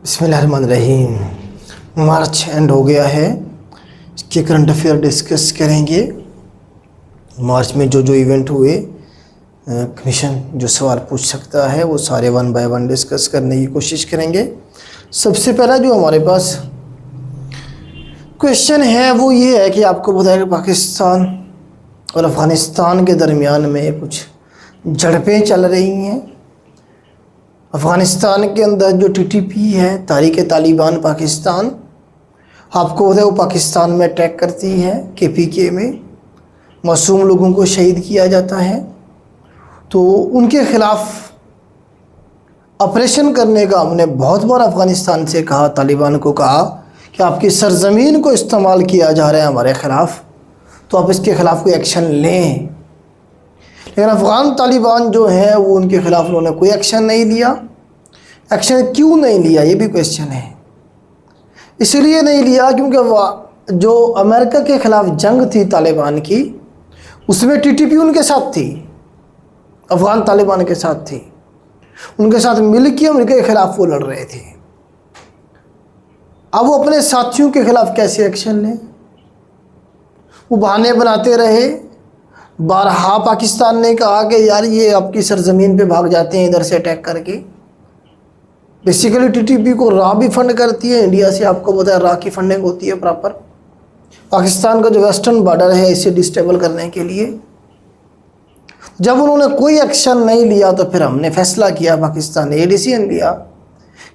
बिस्मिल्लाहिर्रहमानिर्रहीम। मार्च एंड हो गया है, इसके करंट अफेयर डिस्कस करेंगे। मार्च में जो जो इवेंट हुए, कमीशन जो सवाल पूछ सकता है वो सारे वन बाय वन डिस्कस करने की कोशिश करेंगे। सबसे पहला जो हमारे पास क्वेश्चन है वो ये है कि आपको बताया कि पाकिस्तान और अफ़गानिस्तान के दरमियान में कुछ झड़पें चल रही हैं। अफ़गानिस्तान के अंदर जो टीटीपी है, तहरीक तालिबान पाकिस्तान, आपको पता है वो पाकिस्तान में अटैक करती है। केपीके में मासूम लोगों को शहीद किया जाता है। तो उनके ख़िलाफ़ ऑपरेशन करने का हमने बहुत बार अफ़गानिस्तान से कहा, तालिबान को कहा कि आपकी सरज़मीन को इस्तेमाल किया जा रहा है हमारे ख़िलाफ़, तो आप इसके ख़िलाफ़ कोई एक्शन लें। लेकिन अफ़गान तालिबान जो है वो उनके ख़िलाफ़ उन्होंने कोई एक्शन नहीं लिया। एक्शन क्यों नहीं लिया, ये भी क्वेश्चन है। इसलिए नहीं लिया क्योंकि जो अमेरिका के ख़िलाफ़ जंग थी तालिबान की, उसमें टीटीपी उनके साथ थी, अफ़गान तालिबान के साथ थी। उनके साथ मिल के अमेरिका के ख़िलाफ़ वो लड़ रहे थे। अब वो अपने साथियों के ख़िलाफ़ कैसे एक्शन लें? वो बहाने बनाते रहे। बारहा पाकिस्तान ने कहा कि यार ये आपकी सरज़मीन पे भाग जाते हैं इधर से अटैक करके। बेसिकली टीटीपी को राह भी फंड करती है इंडिया से, आपको बताया राह की फंडिंग होती है प्रॉपर। पाकिस्तान का जो वेस्टर्न बॉर्डर है इसे डिस्टेबल करने के लिए। जब उन्होंने कोई एक्शन नहीं लिया तो फिर हमने फैसला किया, पाकिस्तान ने ये डिसीजन लिया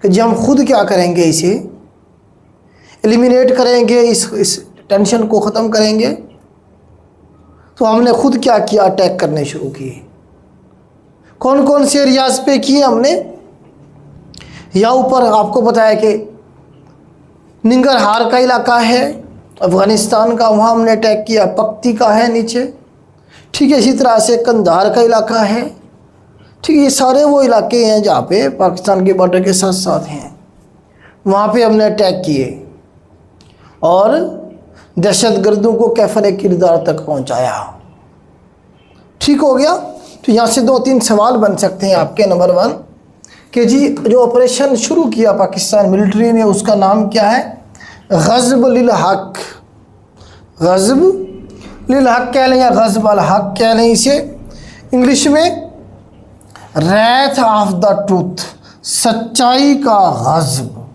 कि जी हम खुद क्या करेंगे, इसे एलिमिनेट करेंगे, इस टेंशन को ख़त्म करेंगे। तो हमने खुद क्या किया, अटैक करने शुरू किए। कौन कौन से एरियाज़ पे किए हमने? या ऊपर आपको बताया कि निंगरहार का इलाका है अफ़गानिस्तान का, वहाँ हमने अटैक किया। पक्ती का है नीचे, ठीक है। इसी तरह से कंधार का इलाका है, ठीक है। ये सारे वो इलाके हैं जहाँ पे पाकिस्तान के बॉर्डर के साथ साथ हैं, वहाँ पे हमने अटैक किए और दहशतगर्दों को कैफन किरदार तक पहुँचाया। ठीक हो गया। तो यहाँ से 2-3 सवाल बन सकते हैं आपके। नंबर 1 कि जी जो ऑपरेशन शुरू किया पाकिस्तान मिलिट्री ने, उसका नाम क्या है? ग़ज़ब लिल हक़। ग़ज़ब लिल हक़ कह लें या ग़ज़ब अल हक़ कह लें इसे। इंग्लिश में रैथ ऑफ द ट्रूथ, सच्चाई का ग़ज़ब,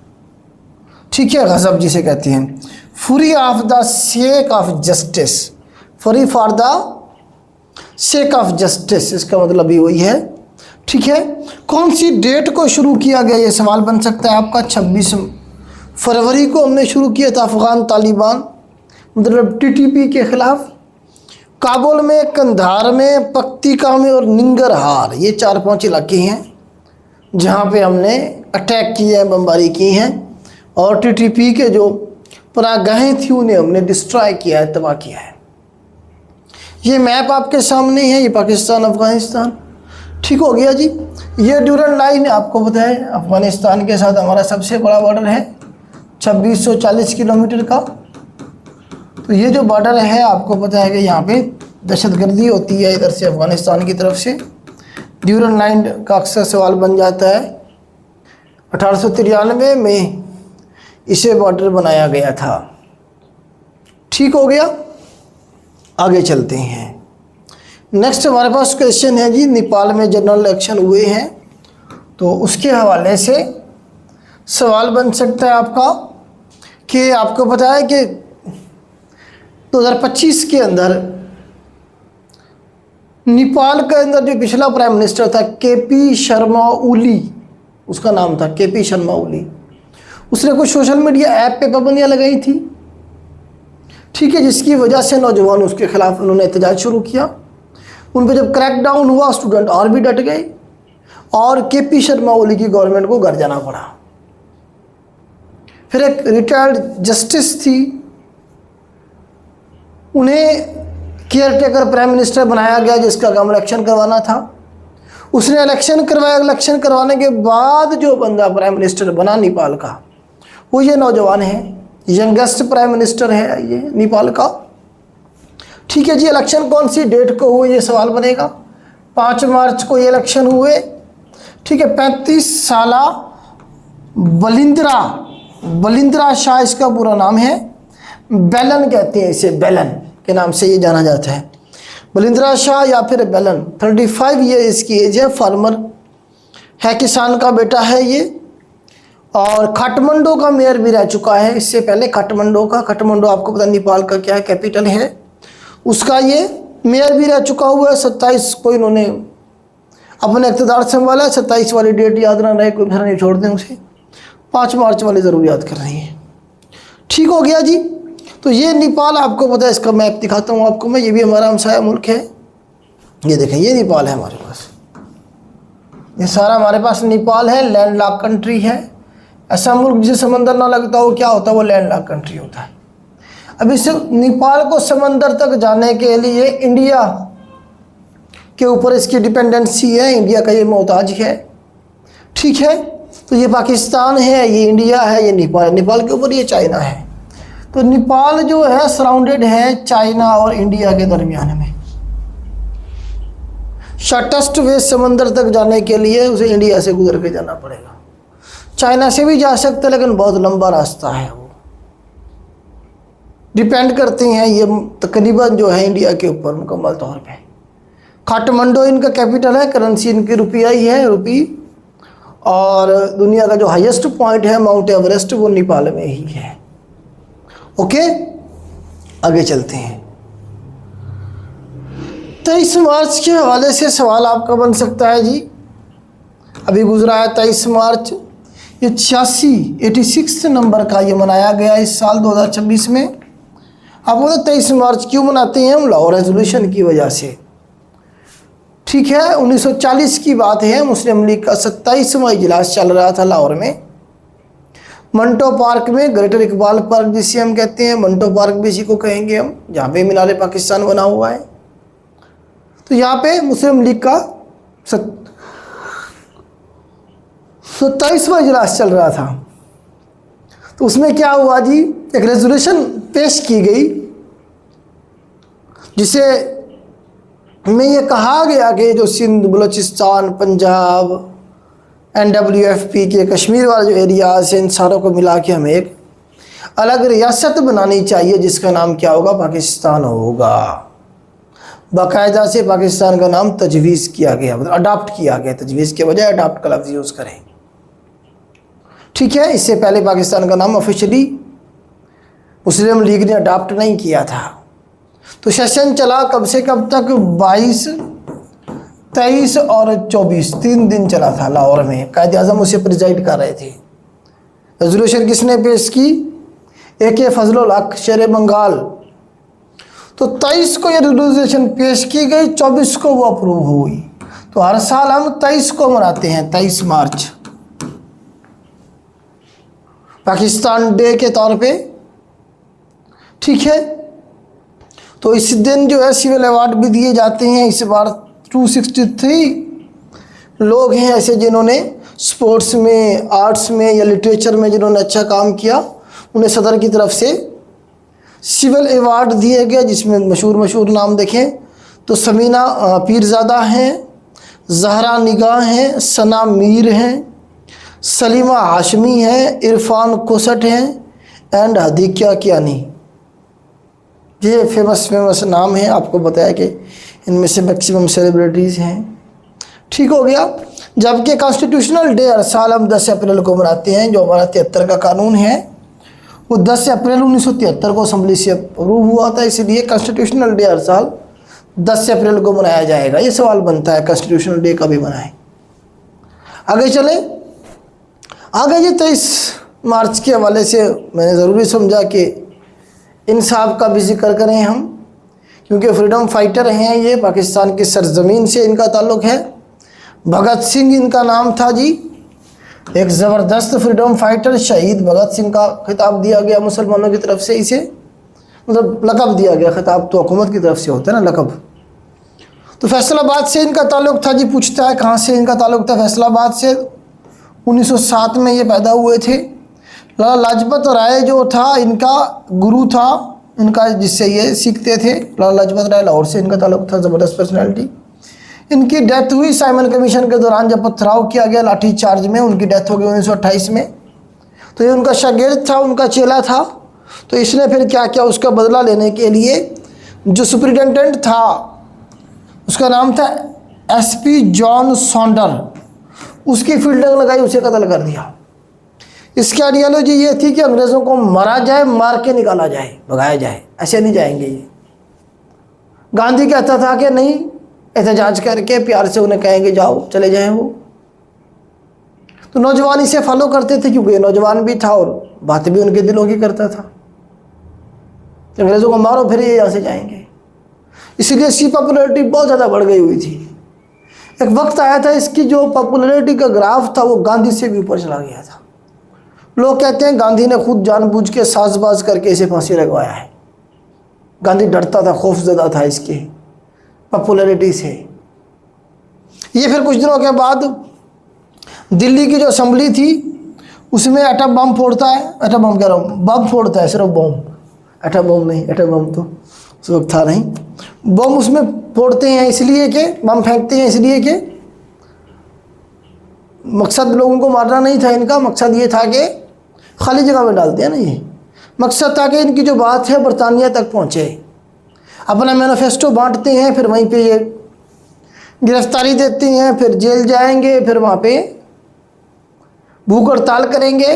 ठीक है। ग़ज़ब जिसे कहते हैं। Fury of the sake of justice, fury for the sake of justice, इसका मतलब भी वही है, ठीक है। कौन सी डेट को शुरू किया गया, ये सवाल बन सकता है आपका। 26 फरवरी को हमने शुरू किया था अफ़गान तालिबान, मतलब टीटीपी के ख़िलाफ़। काबुल में, कंधार में, पक्तिका में और निंगरहार, ये 4-5 इलाके हैं जहाँ पे हमने अटैक किए हैं, बमबारी की हैं और टीटीपी के जो पनागाहें थी उन्हें हमने डिस्ट्रॉय किया है, तबाह किया है। ये मैप आपके सामने है, ये पाकिस्तान अफ़गानिस्तान, ठीक हो गया जी। ये ड्यूरन लाइन आपको बताया अफ़गानिस्तान के साथ हमारा सबसे बड़ा बॉर्डर है 2640 किलोमीटर का। तो ये जो बॉर्डर है आपको पता है कि यहाँ पे दहशतगर्दी होती है इधर से अफ़गानिस्तान की तरफ से। ड्यूरन लाइन का अक्सर सवाल बन जाता है। 1893 में इसे बॉर्डर बनाया गया था, ठीक हो गया। आगे चलते हैं। नेक्स्ट हमारे पास क्वेश्चन है जी, नेपाल में जनरल इलेक्शन हुए हैं, तो उसके हवाले से सवाल बन सकता है आपका कि आपको पता है कि 2025 के अंदर नेपाल के अंदर जो पिछला प्राइम मिनिस्टर था केपी शर्मा ओली, उसका नाम था केपी शर्मा ओली, उसने कुछ सोशल मीडिया ऐप पे पाबंदियाँ लगाई थी, ठीक है, जिसकी वजह से नौजवान उसके ख़िलाफ़ उन्होंने एहतजाज शुरू किया। उन पर जब क्रैकडाउन हुआ स्टूडेंट और भी डट गए और केपी शर्मा ओली की गवर्नमेंट को घर जाना पड़ा। फिर एक रिटायर्ड जस्टिस थी, उन्हें केयरटेकर प्राइम मिनिस्टर बनाया गया जिसका काम इलेक्शन करवाना था। उसने इलेक्शन करवाया। इलेक्शन करवाने के बाद जो बंदा प्राइम मिनिस्टर बना नेपाल का, वो ये नौजवान है, यंगेस्ट प्राइम मिनिस्टर है ये नेपाल का, ठीक है जी। इलेक्शन कौन सी डेट को हुए, ये सवाल बनेगा। 5 मार्च को ये इलेक्शन हुए, ठीक है। 35 साल बलिंद्रा शाह इसका पूरा नाम है। बेलन कहते हैं इसे, बेलन के नाम से ये जाना जाता है, बलिंद्रा शाह या फिर बेलन। 35 ईयर इसकी एज है, फार्मर है, किसान का बेटा है ये। और काठमांडू का मेयर भी रह चुका है इससे पहले। काठमांडू आपको पता नेपाल का क्या है, कैपिटल है, उसका ये मेयर भी रह चुका हुआ है। 27 को इन्होंने अपने इक़्तिदार संभाला। 27 वाली डेट याद ना रहे, कोई घर नहीं छोड़ दें उसे, 5 मार्च वाली ज़रूर याद कर रही है। ठीक हो गया जी। तो ये नेपाल आपको पता है, इसका मैप दिखाता हूँ आपको मैं, ये भी हमारा हमसाया मुल्क है। ये देखें, ये नेपाल है हमारे पास, ये सारा हमारे पास नेपाल है। लैंड लॉक कंट्री है। ऐसा मुल्क जिसे समंदर ना लगता हो क्या होता है, वो लैंड लॉक कंट्री होता है। अब इस नेपाल को समंदर तक जाने के लिए इंडिया के ऊपर इसकी डिपेंडेंसी है, इंडिया का ये मोहताज है। ठीक है, तो ये पाकिस्तान है, ये इंडिया है, ये नेपाल, नेपाल के ऊपर ये चाइना है। तो नेपाल जो है सराउंडेड है चाइना और इंडिया के दरमियान में। शॉर्टेस्ट वे समंदर तक जाने के लिए उसे इंडिया से गुजर के जाना पड़ेगा। चाइना से भी जा सकते हैं लेकिन बहुत लंबा रास्ता है, वो डिपेंड करते हैं ये तकरीबन जो है इंडिया के ऊपर मुकम्मल तौर पे। काठमांडू इनका कैपिटल है, करेंसी इनकी रुपया ही है, रुपी। और दुनिया का जो हाईएस्ट पॉइंट है माउंट एवरेस्ट, वो नेपाल में ही है। ओके, आगे चलते हैं। 23 मार्च के हवाले से सवाल आपका बन सकता है जी। अभी गुजरा है 23 मार्च, ये 86 नंबर का ये मनाया गया इस साल 2026 में। आपको पता 23 मार्च क्यों मनाते हैं हम? लाहौर रेजोल्यूशन की वजह से। ठीक है, 1940 की बात है, मुस्लिम लीग का 27वां इजलास चल रहा था लाहौर में, मंटो पार्क में, ग्रेटर इकबाल पार्क जिसे हम कहते हैं, मंटो पार्क भी इसी को कहेंगे हम, जहाँ पे मीनार पाकिस्तान बना हुआ है। तो यहाँ पे मुस्लिम लीग का 27वां इजलास चल रहा था। तो उसमें क्या हुआ जी, एक रेजोल्यूशन पेश की गई जिसे में ये कहा गया कि जो सिंध, बलूचिस्तान, पंजाब, NWFP के कश्मीर वाले जो एरियाज हैं, इन सारों को मिला के हमें एक अलग रियासत बनानी चाहिए जिसका नाम क्या होगा, पाकिस्तान होगा। बाकायदा से पाकिस्तान का नाम तजवीज़ किया गया, मतलब अडॉप्ट किया गया, तजवीज़ के बजाय अडॉप्ट का लफ्ज़ यूज़ करें। ठीक है, इससे पहले पाकिस्तान का नाम ऑफिशियली मुस्लिम लीग ने अडॉप्ट नहीं किया था। तो सेशन चला कब से कब तक, 22, 23 और 24, 3 दिन चला था लाहौर में। कायद आज़म उसे प्रिजाइड कर रहे थे। रेजोल्यूशन किसने पेश की? AK फजलुल हक, शेर बंगाल। तो 23 को ये रेजोल्यूशन पेश की गई, 24 को वो अप्रूव हुई। तो हर साल हम 23 को मनाते हैं, 23 मार्च, पाकिस्तान डे के तौर पे। ठीक है, तो इस दिन जो है सिविल अवार्ड भी दिए जाते हैं। इस बार 263 लोग हैं ऐसे जिन्होंने स्पोर्ट्स में, आर्ट्स में या लिटरेचर में जिन्होंने अच्छा काम किया, उन्हें सदर की तरफ से सिविल अवार्ड दिए गए, जिसमें मशहूर नाम देखें तो समीना पीरज़ादा हैं, जहरा निगाह हैं, सना मीर हैं, सलीमा हाशमी हैं, इरफान कोसट हैं एंड हदीकिया कियानी। ये फेमस नाम है। आपको बताया कि इनमें से मैक्सिमम सेलिब्रिटीज़ हैं। ठीक हो गया। जबकि कॉन्स्टिट्यूशनल डे हर साल हम 10 अप्रैल को मनाते हैं। जो हमारा 73 का कानून है वो 10 अप्रैल 1973 को असम्बली से अप्रूव हुआ था, इसलिए कॉन्स्टिट्यूशनल डे हर साल 10 अप्रैल को मनाया जाएगा। ये सवाल बनता है कॉन्स्टिट्यूशनल डे कभी मनाएं। आगे चले। आगे ये 23 मार्च के हवाले से मैंने ज़रूरी समझा कि इन साहब का भी जिक्र करें हम, क्योंकि फ्रीडम फाइटर हैं ये, पाकिस्तान की सरजमीन से इनका ताल्लुक़ है। भगत सिंह इनका नाम था जी, एक ज़बरदस्त फ्रीडम फाइटर। शहीद भगत सिंह का खिताब दिया गया मुसलमानों की तरफ से, इसे मतलब लक़ब दिया गया। खिताब तो हुकूमत की तरफ से होता है ना, लक़ब। तो फैसलाबाद से इनका ताल्लुक़ था जी। पूछता है कहाँ से इनका ताल्लुक़ था? फैसलाबाद से। 1907 में ये पैदा हुए थे। लाला लाजपत राय जो था इनका गुरु था, इनका जिससे ये सीखते थे। लाला लाजपत राय लाहौर से इनका ताल्लुक़ था, ज़बरदस्त पर्सनैलिटी। इनकी डेथ हुई साइमन कमीशन के दौरान, जब पथराव किया गया लाठी चार्ज में, उनकी डेथ हो गई 1928 में। तो ये उनका शागिर्द था, उनका चेला था। तो इसने फिर क्या किया, उसका बदला लेने के लिए जो सुपरिटेंडेंट था उसका नाम था एसपी जॉन सॉन्डर, उसकी फील्डिंग लगाई, उसे कत्ल कर दिया। इसकी आइडियोलॉजी ये थी कि अंग्रेज़ों को मारा जाए, मार के निकाला जाए, भगाया जाए, ऐसे नहीं जाएंगे ये। गांधी कहता था कि नहीं, एहतजाज करके प्यार से उन्हें कहेंगे जाओ, चले जाएं वो। तो नौजवान इसे फॉलो करते थे क्योंकि नौजवान भी था और बातें भी उनके दिलों की करता था। अंग्रेज़ों को मारो फिर ये यहाँ से जाएंगे, इसलिए इसकी पॉपुलैरिटी बहुत ज़्यादा बढ़ गई हुई थी। एक वक्त आया था इसकी जो पॉपुलैरिटी का ग्राफ था वो गांधी से भी ऊपर चला गया था। लोग कहते हैं गांधी ने खुद जानबूझ के साजबाज करके इसे फांसी लगवाया है। गांधी डरता था, खौफजदा था इसकी पॉपुलैरिटी से। ये फिर कुछ दिनों के बाद दिल्ली की जो असेंबली थी उसमें एटम बम फोड़ता है, एटम बम कह रहा हूँ, बम फोड़ता है, सिर्फ बम, एटम बम नहीं, एटम बम तो उस वक्त था नहीं। बम उसमें फोड़ते हैं इसलिए कि, बम फेंकते हैं इसलिए कि मकसद लोगों को मारना नहीं था इनका, मकसद ये था कि खाली जगह में डालते हैं ना, ये मकसद था कि इनकी जो बात है बरतानिया तक पहुँचे। अपना मैनिफेस्टो बांटते हैं, फिर वहीं पे ये गिरफ्तारी देते हैं, फिर जेल जाएंगे, फिर वहाँ पे भूख हड़ताल करेंगे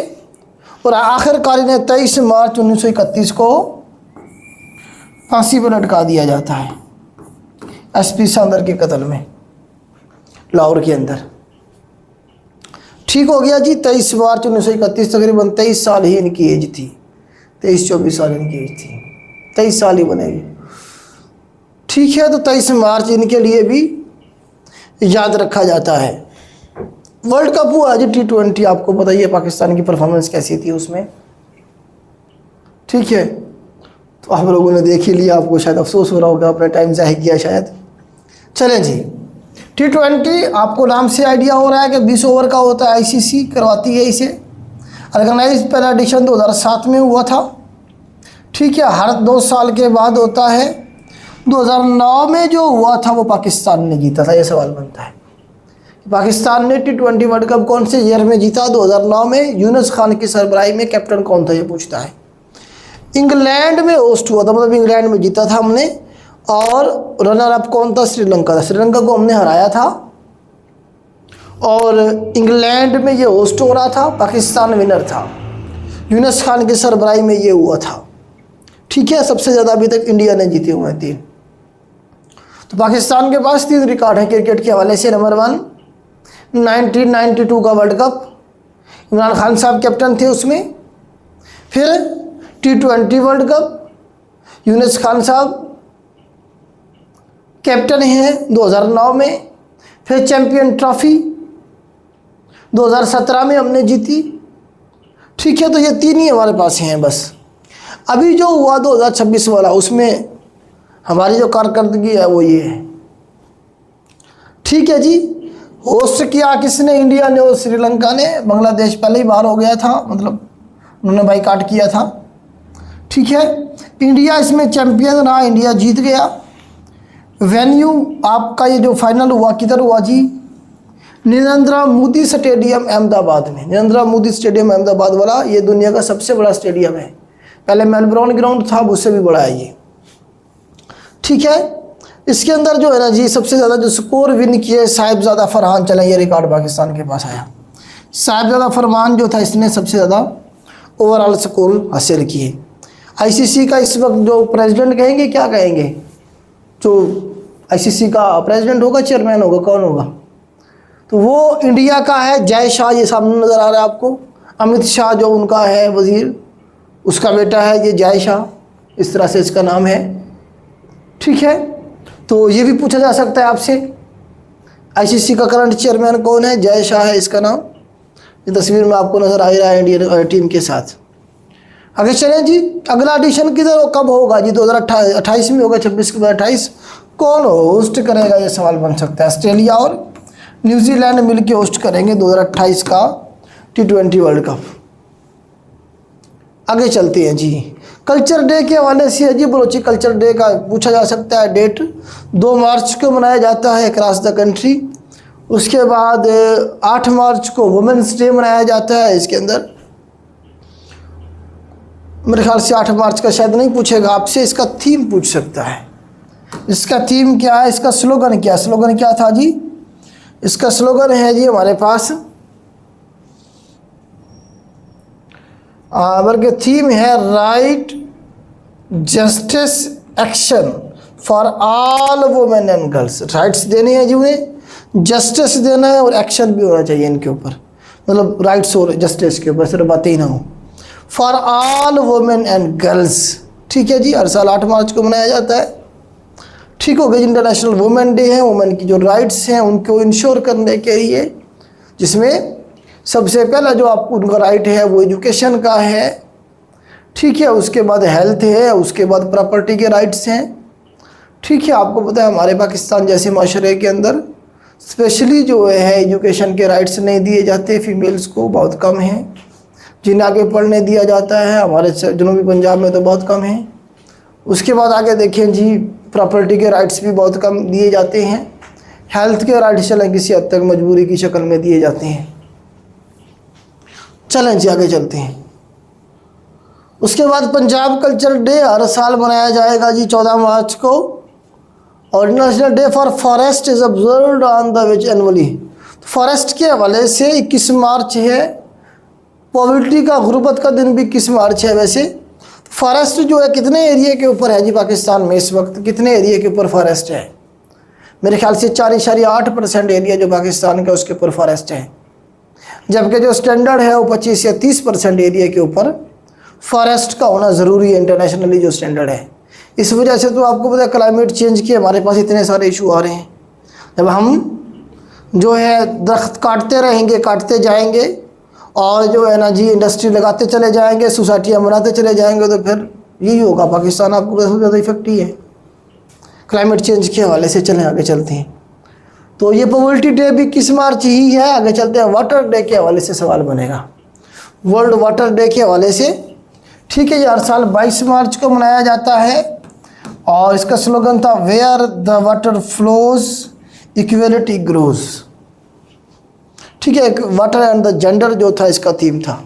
और आखिरकार इन्हें 23 मार्च 1931 को फांसी पर लटका दिया जाता है एसपी सॉन्डर के कत्ल में, लाहौर के अंदर। ठीक हो गया जी। 23 मार्च 1931, तकरीबन 23 साल ही इनकी एज थी, 23-24 साल इनकी एज थी, 23 साल ही बनेगी। ठीक है, तो 23 मार्च इनके लिए भी याद रखा जाता है। वर्ल्ड कप हुआ जी T20, आपको बताइए पाकिस्तान की परफॉर्मेंस कैसी थी उसमें। ठीक है, तो आप लोगों ने देख ही लिया, आपको शायद अफसोस हो रहा होगा, अपना टाइम ज़ाया किया शायद। चलें जी, T20 आपको नाम से आइडिया हो रहा है कि 20 ओवर का होता है, ICC करवाती है इसे। ऑर्गेनाइज पहला एडिशन 2007 में हुआ था। ठीक है, हर 2 साल के बाद होता है। 2009 में जो हुआ था वो पाकिस्तान ने जीता था। ये सवाल बनता है पाकिस्तान ने T20 वर्ल्ड कप कौन से ईयर में जीता? 2009 में। यूनुस खान की सरबराही में कैप्टन कौन था, ये पूछता है। इंग्लैंड में होस्ट हुआ था, मतलब इंग्लैंड में जीता था हमने। और रनर अप कौन था? श्रीलंका था। श्रीलंका को हमने हराया था और इंग्लैंड में ये होस्ट हो रहा था, पाकिस्तान विनर था। यूनुस खान की सरबराही में ये हुआ था। ठीक है, सबसे ज़्यादा अभी तक इंडिया ने जीते हुए हैं 3। तो पाकिस्तान के पास 3 रिकॉर्ड है क्रिकेट के हवाले से। नंबर 1 1992 का वर्ल्ड कप, इमरान खान साहब कैप्टन थे उसमें। फिर T20 world cup, Yunus Khan साहब कैप्टन हैं 2009 में। फिर चैंपियन ट्रॉफी 2017 में हमने जीती। ठीक है, तो ये 3 ही हमारे पास हैं बस। अभी जो हुआ 2026 वाला, उसमें हमारी जो कारकर्दगी है वो ये है। ठीक है जी, होस्ट किया किसने? इंडिया ने और श्रीलंका ने। बांग्लादेश पहले ही बाहर हो गया था, मतलब उन्होंने बाईकाट किया था। ठीक है, इंडिया इसमें चैंपियन रहा, इंडिया जीत गया। वेन्यू आपका ये जो फाइनल हुआ किधर हुआ जी? नरेंद्र मोदी स्टेडियम अहमदाबाद में। नरेंद्र मोदी स्टेडियम अहमदाबाद वाला ये दुनिया का सबसे बड़ा स्टेडियम है। पहले मेलबोर्न ग्राउंड था, उससे भी बड़ा है ये। ठीक है, इसके अंदर जो है ना जी, सबसे ज़्यादा जो स्कोर विन किए साहिबजादा फरहान, चला ये रिकॉर्ड पाकिस्तान के पास आया। साहिबजादा फरमान जो था, इसने सबसे ज़्यादा ओवरऑल स्कोर हासिल किए। ICC का इस वक्त जो प्रेसिडेंट कहेंगे, क्या कहेंगे? जो ICC का प्रेसिडेंट होगा, चेयरमैन होगा, कौन होगा? तो वो इंडिया का है जय शाह, ये सामने नज़र आ रहा है आपको। अमित शाह जो उनका है वज़ीर, उसका बेटा है ये जय शाह, इस तरह से इसका नाम है। ठीक है, तो ये भी पूछा जा सकता है आपसे, ICC का करंट चेयरमैन कौन है? जय शाह है इसका नाम। ये तस्वीर में आपको नज़र आ रहा है इंडियन टीम के साथ। आगे चलें जी, अगला एडिशन किधर कब होगा जी? 2028 में होगा, 26 के बाद 28। कौन होस्ट करेगा, ये सवाल बन सकता है। ऑस्ट्रेलिया और न्यूजीलैंड मिलकर होस्ट करेंगे 2028 का T20 वर्ल्ड कप। आगे चलते हैं जी, कल्चर डे के हवाले से है जी। बलोची कल्चर डे का पूछा जा सकता है डेट। 2 मार्च को मनाया जाता है अक्रॉस द कंट्री। उसके बाद 8 मार्च को वुमेंस डे मनाया जाता है। इसके अंदर मेरे ख्याल से 8 मार्च का शायद नहीं पूछेगा आपसे, इसका थीम पूछ सकता है। इसका थीम क्या है, इसका स्लोगन क्या, स्लोगन क्या था जी? इसका स्लोगन है जी हमारे पास बल्कि थीम है right justice action for all women and girls. Rights देने हैं जी उन्हें, जस्टिस देना है और एक्शन भी होना चाहिए इनके ऊपर, मतलब राइट्स और जस्टिस के ऊपर सिर्फ बातें ही ना हो। For all women and girls, ठीक है जी। हर साल 8 मार्च को मनाया जाता है, ठीक हो गया। इंटरनेशनल वुमेन डे है, वुमेन की जो राइट्स हैं उनको इंश्योर करने के लिए, जिसमें सबसे पहला जो आपको उनका राइट है वो एजुकेशन का है, ठीक है। उसके बाद हेल्थ है, उसके बाद प्रॉपर्टी के राइट्स हैं, ठीक है। आपको पता है हमारे पाकिस्तान जैसे माशरे के अंदर स्पेशली जो है एजुकेशन के राइट्स नहीं दिए जाते, फीमेल्स को बहुत कम हैं। जिन्हें आगे पढ़ने दिया जाता है हमारे जनूबी पंजाब में तो बहुत कम है। उसके बाद आगे देखें जी, प्रॉपर्टी के राइट्स भी बहुत कम दिए जाते हैं। हेल्थ के राइट्स चलें किसी हद तक मजबूरी की शक्ल में दिए जाते हैं। चलें जी आगे चलते हैं। उसके बाद पंजाब कल्चर डे हर साल मनाया जाएगा जी 14 मार्च को। और international day for forest is observed on the which annually. Forest के हवाले से 21 मार्च है। पॉवर्टी का, गुर्बत का दिन भी 21 मार्च है। वैसे फॉरेस्ट जो है कितने एरिया के ऊपर है जी पाकिस्तान में इस वक्त, कितने एरिया के ऊपर फॉरेस्ट है? मेरे ख्याल से 4.8% एरिया जो पाकिस्तान का उसके ऊपर फॉरेस्ट है, जबकि जो स्टैंडर्ड है वो 25 या 30% एरिया के ऊपर फॉरेस्ट का होना ज़रूरी है, इंटरनेशनली जो स्टैंडर्ड है। इस वजह से तो आपको पता है क्लाइमेट चेंज के हमारे पास इतने सारे इशू आ रहे हैं। जब हम जो है दरख्त काटते रहेंगे, काटते जाएंगे और जो है ना जी इंडस्ट्री लगाते चले जाएंगे, सोसाइटियाँ बनाते चले जाएंगे, तो फिर यही होगा। पाकिस्तान आपको सबसे ज़्यादा इफेक्ट ही है क्लाइमेट चेंज के हवाले से। चलें आगे चलते हैं। तो ये पॉवर्टी डे भी 21 मार्च ही है। आगे चलते हैं, वाटर डे के हवाले से सवाल बनेगा, वर्ल्ड वाटर डे के हवाले से, ठीक है। ये हर साल 22 मार्च को मनाया जाता है और इसका स्लोगन था where the water flows equality grows, ठीक है। एक वाटर एंड द जेंडर जो था इसका थीम था।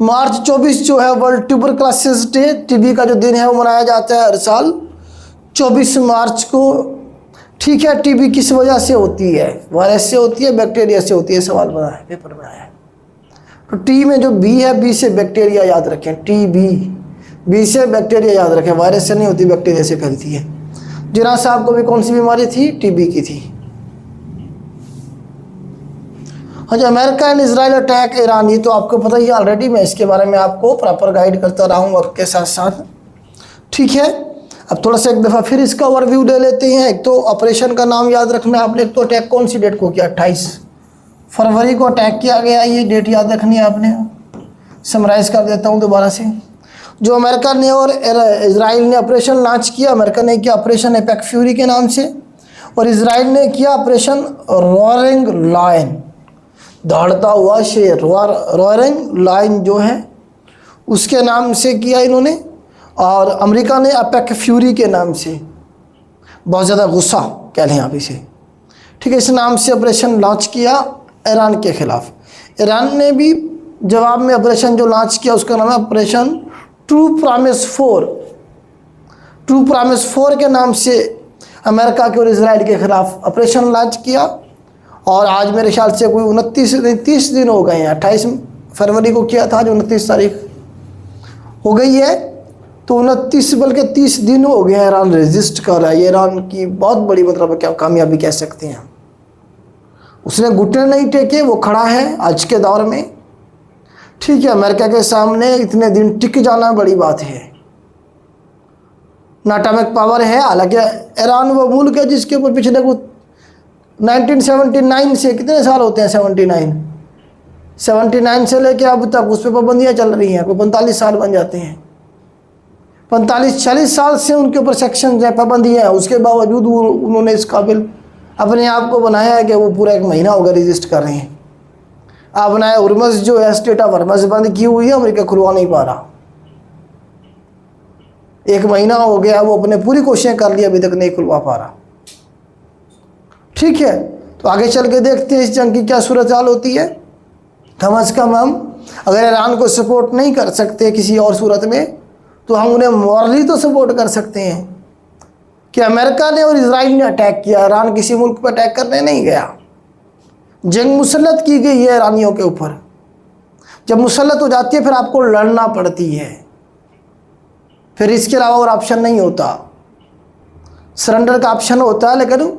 मार्च 24 जो है वर्ल्ड ट्यूबरक्लोसिस डे, टीबी का जो दिन है वो मनाया जाता है हर साल 24 मार्च को, ठीक है। टीबी किस वजह से होती है? वायरस से होती है, बैक्टीरिया से होती है? सवाल बना है, पेपर में आया है। तो टी में जो बी है, बी से बैक्टीरिया याद रखें, टी बी से बैक्टीरिया याद रखें। वायरस से नहीं होती, बैक्टीरिया से फैलती है। जिना साहब को भी कौन सी बीमारी थी? टीबी की थी। अच्छा, America and Israel attack Iran, ये तो आपको पता ही ऑलरेडी, मैं इसके बारे में आपको प्रॉपर गाइड करता रहा हूँ वक्त के साथ साथ, ठीक है। अब थोड़ा सा एक दफ़ा फिर इसका ओवरव्यू ले लेते हैं। एक तो ऑपरेशन का नाम याद रखना है आपने। एक तो अटैक कौन सी डेट को किया? 28 फरवरी को अटैक किया गया, ये डेट याद रखनी है आपने। समराइज़ कर देता हूँ दोबारा से। जो अमेरिका ने और इजराइल ने ऑपरेशन लॉन्च किया, अमेरिका ने किया ऑपरेशन एपेक फ्यूरी के नाम से, और इजराइल ने किया ऑपरेशन रोअरिंग लायन, दौड़ता हुआ शेर। रोअरिंग लायन जो है उसके नाम से किया इन्होंने, और अमेरिका ने एपेक फ्यूरी के नाम से, बहुत ज़्यादा गुस्सा कह लें आप इसे, ठीक है, इस नाम से ऑपरेशन लॉन्च किया ईरान के ख़िलाफ़। ईरान ने भी जवाब में ऑपरेशन जो लॉन्च किया उसका नाम है operation true promise 4। True promise 4 के नाम से अमेरिका के और इजराइल के ख़िलाफ़ ऑपरेशन लॉन्च किया। और आज मेरे ख्याल से कोई 30 दिन हो गए हैं। 28 फरवरी को किया था, आज 29 तारीख हो गई है, तो 29 बल्कि 30 दिन हो गए ईरान रेजिस्ट कर रहा है। ये ईरान की बहुत बड़ी मतलब क्या कामयाबी कह सकते हैं। उसने घुटने नहीं टेके, वो खड़ा है आज के दौर में, ठीक है। अमेरिका के सामने इतने दिन टिक जाना बड़ी बात है। एटॉमिक पावर है, हालांकि ईरान वो मुल्क है जिसके ऊपर पिछले को 1979 से कितने साल होते हैं, 79 से लेके अब तक उस पर पाबंदियाँ चल रही हैं। कोई 45 साल बन जाते हैं, 45-40 साल से उनके ऊपर सेक्शन है, पाबंदियाँ हैं। उसके बावजूद उन्होंने इस काबिल अपने आप को बनाया है कि वो पूरा 1 महीना होगा रजिस्ट कर रहे हैं। आप बनाया हुर्मुज़ जो है, स्ट्रेट ऑफ हुर्मुज़ बंद की हुई है, अमेरिका खुलवा नहीं पा रहा। 1 महीना हो गया, वो अपने पूरी कोशिशें कर ली, अभी तक नहीं खुलवा पा रहा, ठीक है। तो आगे चल के देखते हैं इस जंग की क्या सूरत हाल होती है। कम अज़ कम हम अगर ईरान को सपोर्ट नहीं कर सकते किसी और सूरत में, तो हम उन्हें मॉरली तो सपोर्ट कर सकते हैं कि अमेरिका ने और इजराइल ने अटैक किया, ईरान किसी मुल्क पर अटैक करने नहीं गया। जंग मुसल्लत की गई है ईरानियों के ऊपर। जब मुसल्लत हो जाती है फिर आपको लड़ना पड़ती है, फिर इसके अलावा और ऑप्शन नहीं होता। सरेंडर का ऑप्शन होता है, लेकिन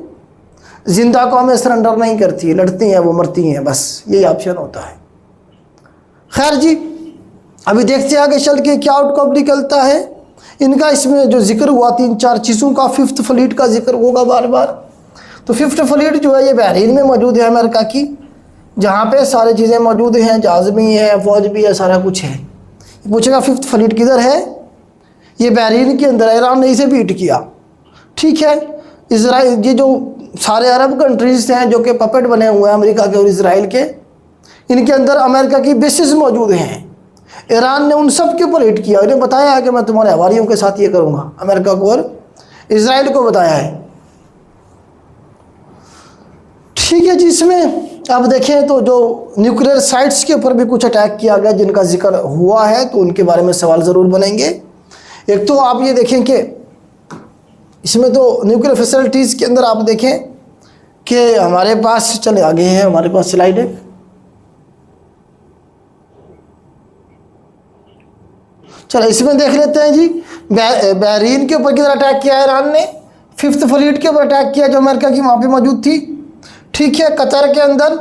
जिंदा कौमें सरेंडर नहीं करती, लड़ती हैं, वो मरती हैं, बस यही ऑप्शन होता है। खैर जी, अभी देखते हैं आगे चल के क्या आउटकम निकलता है इनका। इसमें जो जिक्र हुआ 3-4 चीज़ों का, 5th फ्लीट का जिक्र होगा बार बार। तो 5th फ्लीट जो है ये बहरीन में मौजूद है अमेरिका की, जहाँ पे सारी चीज़ें मौजूद हैं, जहाज़ भी है, फौज भी है, सारा कुछ है। पूछेगा 5th फ्लीट किधर है? ये बहरीन के अंदर, ईरान ने इसे बीट किया, ठीक है। इजराइल, ये जो सारे अरब कंट्रीज़ हैं जो कि पपेट बने हुए हैं अमेरिका के और इजराइल के, इनके अंदर अमेरिका की बेसिस मौजूद हैं। ईरान ने उन सब के ऊपर हिट किया, इन्हें बताया है कि मैं तुम्हारे हवारियों के साथ ये करूँगा, अमेरिका को और इजराइल को बताया है, ठीक है जी। इसमें अब देखें तो जो न्यूक्लियर साइट्स के ऊपर भी कुछ अटैक किया गया जिनका जिक्र हुआ है, तो उनके बारे में सवाल ज़रूर बनेंगे। एक तो आप ये देखें कि इसमें तो न्यूक्लियर फैसिलिटीज़ के अंदर आप देखें कि हमारे पास, चले आगे हैं हमारे पास स्लाइड है, चलो इसमें देख लेते हैं जी। बहरीन के ऊपर किधर अटैक किया ईरान ने? 5th फ्लीट के ऊपर अटैक किया जो अमेरिका की वहाँ पे मौजूद थी, ठीक है। कतर के अंदर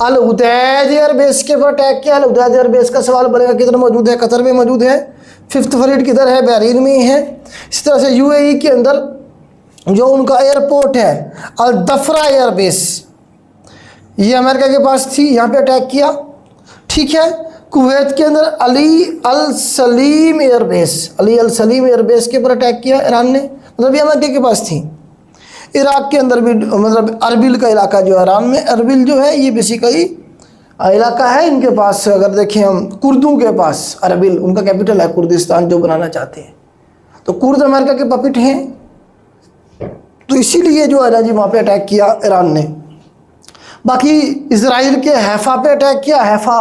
अल उदैद एयर बेस के ऊपर अटैक किया। अल उदैद एयर बेस का सवाल बनेगा किधर मौजूद है? कतर में मौजूद है। 5th फ्लीट किधर है? बहरीन में ही है। इस तरह से यूएई के अंदर जो उनका एयरपोर्ट है अल दफरा एयर बेस, ये अमेरिका के पास थी, यहाँ पे अटैक किया, ठीक है। कुवैत के अंदर अली अल सलीम एयर बेस, अली अल सलीम एयर बेस के ऊपर अटैक किया ईरान ने, मतलब ये अमेरिका के पास थी। इराक के अंदर भी, मतलब अरबिल का इलाका जो ईरान में, अरबिल जो है ये बेसिकली इलाका है इनके पास। अगर देखें हम कुर्दों के पास अरबिल, उनका कैपिटल है कुर्दिस्तान जो बनाना चाहते हैं, तो कुर्द अमेरिका के पपिट हैं, तो इसीलिए जो है ना जी वहाँ पे अटैक किया ईरान ने। बाकी इजराइल के हैफा पे अटैक किया, हैफा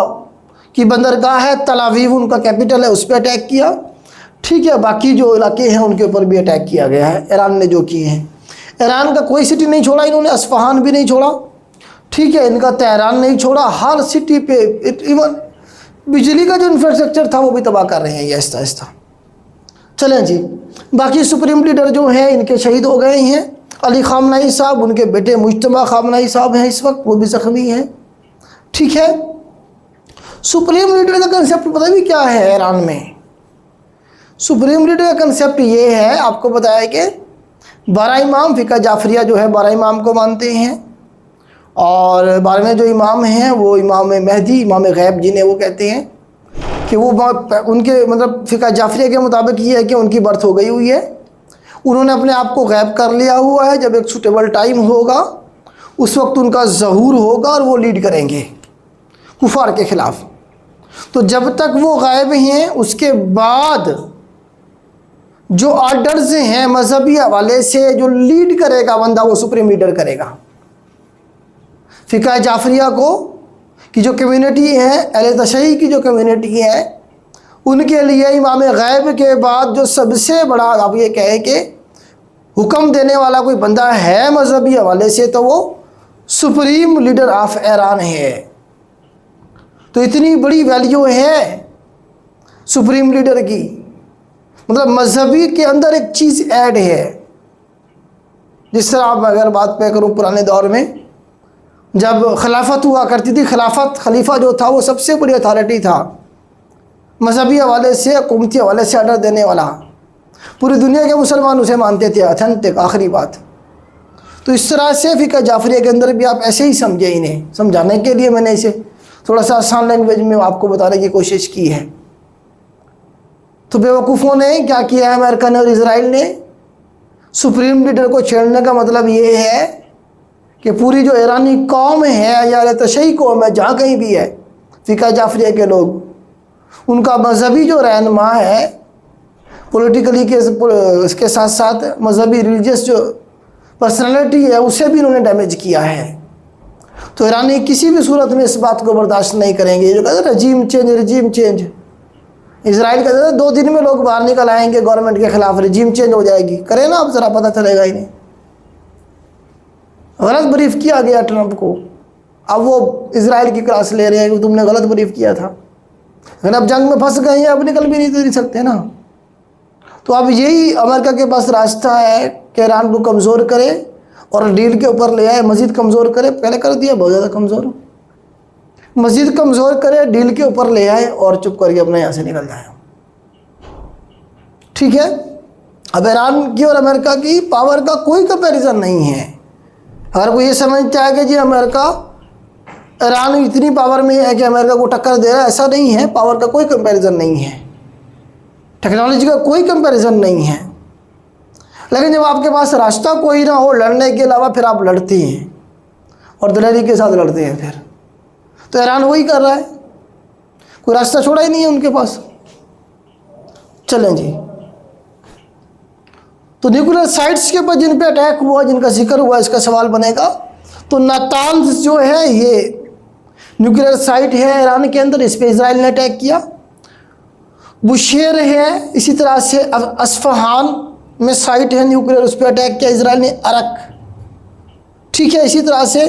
की बंदरगाह है, तल अवीव उनका कैपिटल है, उस पर अटैक किया, ठीक है। बाकी जो इलाके हैं उनके ऊपर भी अटैक किया गया है ईरान ने जो किए हैं। ईरान का कोई सिटी नहीं छोड़ा इन्होंने, अस्फहान भी नहीं छोड़ा, ठीक है। इनका तेहरान नहीं छोड़ा, हर सिटी पे, इवन बिजली का जो इंफ्रास्ट्रक्चर था वो भी तबाह कर रहे हैं ये आहिस्ता आहिस्ता। चलें जी, बाकी सुप्रीम लीडर जो हैं इनके शहीद हो गए हैं। अली खामनाई साहब, उनके बेटे मुज्तबा खामनाई साहब हैं इस वक्त, वो भी ज़ख्मी हैं, ठीक है। सुप्रीम लीडर का कंसेप्ट पता भी क्या है ईरान में? सुप्रीम लीडर का कंसेप्ट ये है, आपको बताया कि 12 इमाम, फ़िक़्ह जाफरिया जो है 12 इमाम को मानते हैं, और 12वें जो इमाम हैं वो इमाम महदी, इमाम गैब जिन्हें वो कहते हैं, कि वो उनके मतलब फ़िक़्ह जाफरिया के मुताबिक ये है कि उनकी बर्थ हो गई हुई है, उन्होंने अपने आप को गैब कर लिया हुआ है। जब एक सूटेबल टाइम होगा उस वक्त उनका ज़हूर होगा और वो लीड करेंगे कुफार के ख़िलाफ़। तो जब तक वो गायब हैं, उसके बाद जो आर्डर्स हैं मजहबी हवाले से जो लीड करेगा बंदा, वो सुप्रीम लीडर करेगा। फ़िक़्ह जाफरिया को की जो कम्युनिटी है, अहले तशय्युअ की जो कम्युनिटी है, उनके लिए इमाम गैब के बाद जो सबसे बड़ा आप ये कहें कि हुक्म देने वाला कोई बंदा है मजहबी हवाले से, तो वो सुप्रीम लीडर ऑफ ईरान है। तो इतनी बड़ी वैल्यू है सुप्रीम लीडर की, मतलब मजहबी के अंदर एक चीज़ ऐड है। जिस तरह आप अगर बात पे करूँ, पुराने दौर में जब खिलाफत हुआ करती थी, खलीफा जो था वो सबसे बड़ी अथॉरिटी था, मजहबी हवाले से, हुकूमती हवाले से ऑर्डर देने वाला। पूरी दुनिया के मुसलमान उसे मानते थे ऑथेंटिक, आखिरी बात। तो इस तरह से फ़िक़्ह जाफरिया के अंदर भी आप ऐसे ही समझे, इन्हें समझाने के लिए मैंने इसे थोड़ा सा आसान लैंग्वेज में आपको बताने की कोशिश की है। तो बेवकूफ़ों ने क्या किया है, अमेरिका ने और इजराइल ने, सुप्रीम लीडर को छेड़ने का मतलब ये है कि पूरी जो ईरानी कौम है या तशय्युई कौम है, जहाँ कहीं भी है, फ़िक़्ह जाफरिया के लोग, उनका मजहबी जो रहनुमा है, पॉलिटिकली के इसके साथ साथ मजहबी रिलीजियस जो पर्सनालिटी है, उसे भी उन्होंने डैमेज किया है। तो ईरानी किसी भी सूरत में इस बात को बर्दाश्त नहीं करेंगे। जो कहते हैं रजीम चेंज, इसराइल कहते हैं 2 दिन में लोग बाहर निकल आएंगे गवर्नमेंट के खिलाफ, रजीम चेंज हो जाएगी। करें ना अब, जरा पता चलेगा ही नहीं। गलत ब्रीफ किया गया ट्रंप को, अब वो इसराइल की क्लास ले रहे हैं कि तुमने गलत ब्रीफ किया था। लेकिन अब जंग में फंस गए हैं, अब निकल भी नहीं सकते ना। तो अब यही अमेरिका के पास रास्ता है कि ईरान को कमज़ोर करे और डील के ऊपर ले आए, मज़ीद कमज़ोर करे। पहले कर दिया बहुत ज़्यादा कमज़ोर, मज़ीद कमज़ोर करे, डील के ऊपर ले आए और चुप करके अपने यहाँ से निकल जाए। ठीक है। अब ईरान की और अमेरिका की पावर का कोई कंपैरिजन नहीं है। अगर कोई ये समझता है कि जी अमेरिका, ईरान इतनी पावर में है कि अमेरिका को टक्कर दे रहा है, ऐसा नहीं है। पावर का कोई कंपैरिजन नहीं है, टेक्नोलॉजी का कोई कंपैरिजन नहीं है। लेकिन जब आपके पास रास्ता कोई ना हो लड़ने के अलावा, फिर आप लड़ते हैं और दलेरी के साथ लड़ते हैं। फिर तो ईरान वही कर रहा है, कोई रास्ता छोड़ा ही नहीं है उनके पास। चलें जी, तो न्यूक्लियर साइट्स के ऊपर जिन पे अटैक हुआ, जिनका जिक्र हुआ, इसका सवाल बनेगा। तो नातान्ज जो है ये न्यूक्लियर साइट है ईरान के अंदर, इस पर इसराइल ने अटैक किया। बुशेर है, इसी तरह से अस्फहान में साइट है न्यूक्लियर, उस पर अटैक किया इसराइल ने। अरक, ठीक है। इसी तरह से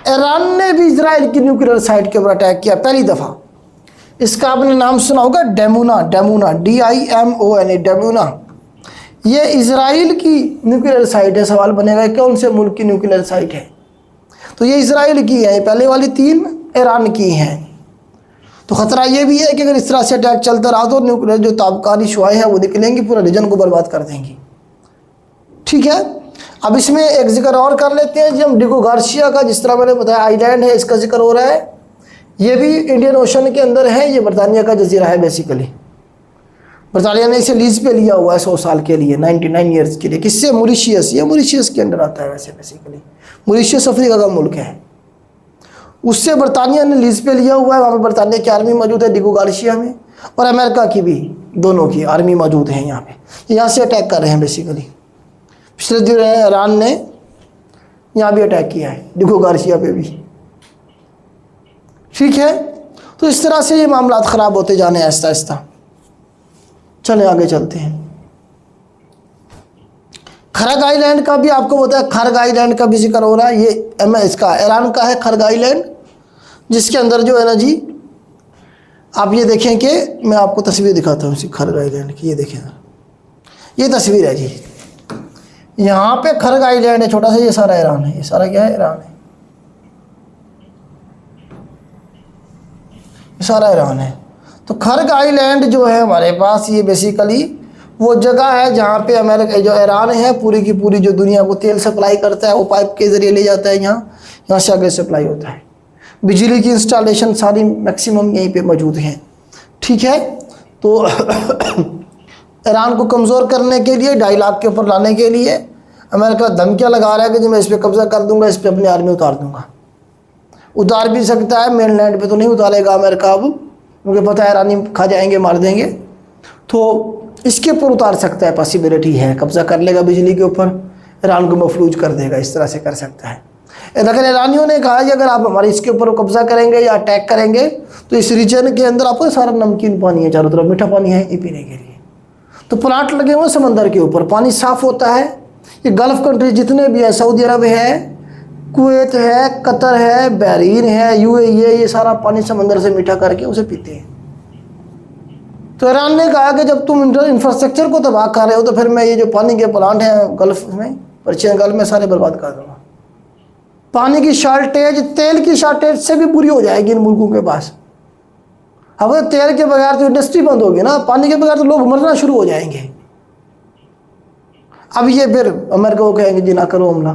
ईरान ने भी इसराइल की न्यूक्लियर साइट के ऊपर अटैक किया पहली दफ़ा। इसका आपने नाम सुना होगा, डेमूना, DIMONA, डेमूना। ये इसराइल की न्यूक्लियर साइट है। सवाल बनेगा कौन से मुल्क की न्यूक्लियर साइट है? तो ये इसराइल की है। पहले वाली 3 ईरान की हैं। तो ख़तरा ये भी है कि अगर इस तरह से अटैक चलता रहा तो न्यूक्लियर जो ताबकारी शुआएं हैं वो निकलेंगी, पूरा रीजन को बर्बाद कर देंगी। ठीक है। अब इसमें एक जिक्र और कर लेते हैं जी हम, डिगो गार्सिया का। जिस तरह मैंने बताया आइलैंड है, इसका जिक्र हो रहा है। ये भी इंडियन ओशन के अंदर है। ये बरतानिया का जजीरा है बेसिकली। बरतानिया ने इसे लीज पे लिया हुआ है 100 साल के लिए, 99 ईयर्स के लिए। किससे? मॉरिशियस। ये मॉरिशियस के अंडर आता है वैसे बेसिकली। मॉरिशियस अफ्रीका का मुल्क है, उससे बरतानिया ने लीज पे लिया हुआ है। वहाँ पर बरतानिया की आर्मी मौजूद है डिगो गार्सिया में, और अमेरिका की भी, दोनों की आर्मी मौजूद है यहाँ पे। यहाँ से अटैक कर रहे हैं बेसिकली। पिछले दिन ईरान ने यहाँ भी अटैक किया है, डिगो गार्सिया पे भी। ठीक है। तो इस तरह से ये मामला ख़राब होते जाने आहिस्ता आहिस्ता। चले आगे चलते हैं। खरग आइलैंड का भी आपको बताया, खरग आइलैंड का भी जिक्र हो रहा है। ये इसका ईरान का है खरग आइलैंड, जिसके अंदर जो है ना जी, आप ये देखें कि मैं आपको तस्वीर दिखाता हूँ इसी खरग आइलैंड की। ये देखें, ये तस्वीर है जी। यहाँ पे खरग आइलैंड है छोटा सा, ये सारा ईरान है। ये सारा क्या है? ईरान है। ये सारा ईरान है। तो खरग आइलैंड जो है हमारे पास, ये बेसिकली वो जगह है जहाँ पे अमेरिका, जो ईरान है, पूरी की पूरी जो दुनिया को तेल सप्लाई करता है वो पाइप के ज़रिए ले जाता है यहाँ से आगे सप्लाई होता है। बिजली की इंस्टॉलेशन सारी मैक्सिमम यहीं पे मौजूद हैं। ठीक है। तो ईरान को कमज़ोर करने के लिए, 2.5 लाख के ऊपर लाने के लिए अमेरिका धमकियाँ लगा रहा है कि जो मैं इस पर कब्ज़ा कर दूँगा, इस पर अपनी आर्मी उतार दूँगा। उतार भी सकता है, मेन लैंड पर तो नहीं उतारेगा अमेरिका अब, क्योंकि पता है ईरानी खा जाएंगे, मार देंगे। तो इसके ऊपर उतार सकता है, पॉसिबिलिटी है। कब्ज़ा कर लेगा बिजली के ऊपर, ईरान को मफलूज कर देगा, इस तरह से कर सकता है। लेकिन ईरानियों ने कहा कि अगर आप हमारे इसके ऊपर कब्ज़ा करेंगे या अटैक करेंगे तो इस रीजन के अंदर आपको सारा नमकीन पानी है, चारों तरफ मीठा पानी है ये पीने के लिए। तो प्लांट लगे हुए समंदर के ऊपर, पानी साफ़ होता है। ये गल्फ़ कंट्री जितने भी हैं, सऊदी अरब है, कुवैत है, कतर है, बहरीन है, UAE है, ये सारा पानी समंदर से मीठा करके उसे पीते हैं। तो ईरान ने कहा कि जब तुम इंफ्रास्ट्रक्चर को तबाह कर रहे हो तो फिर मैं ये जो पानी के प्लांट हैं गल्फ़ में, पर्शियन गल्फ़ में, सारे बर्बाद कर दूँगा। पानी की शॉर्टेज, तेल की शॉर्टेज से भी पूरी हो जाएगी इन मुल्कों के पास। अब तेल के बगैर तो इंडस्ट्री बंद होगी ना, पानी के बगैर तो लोग मरना शुरू हो जाएंगे। अब ये फिर अमेरिका को कहेंगे जी ना करो हमला।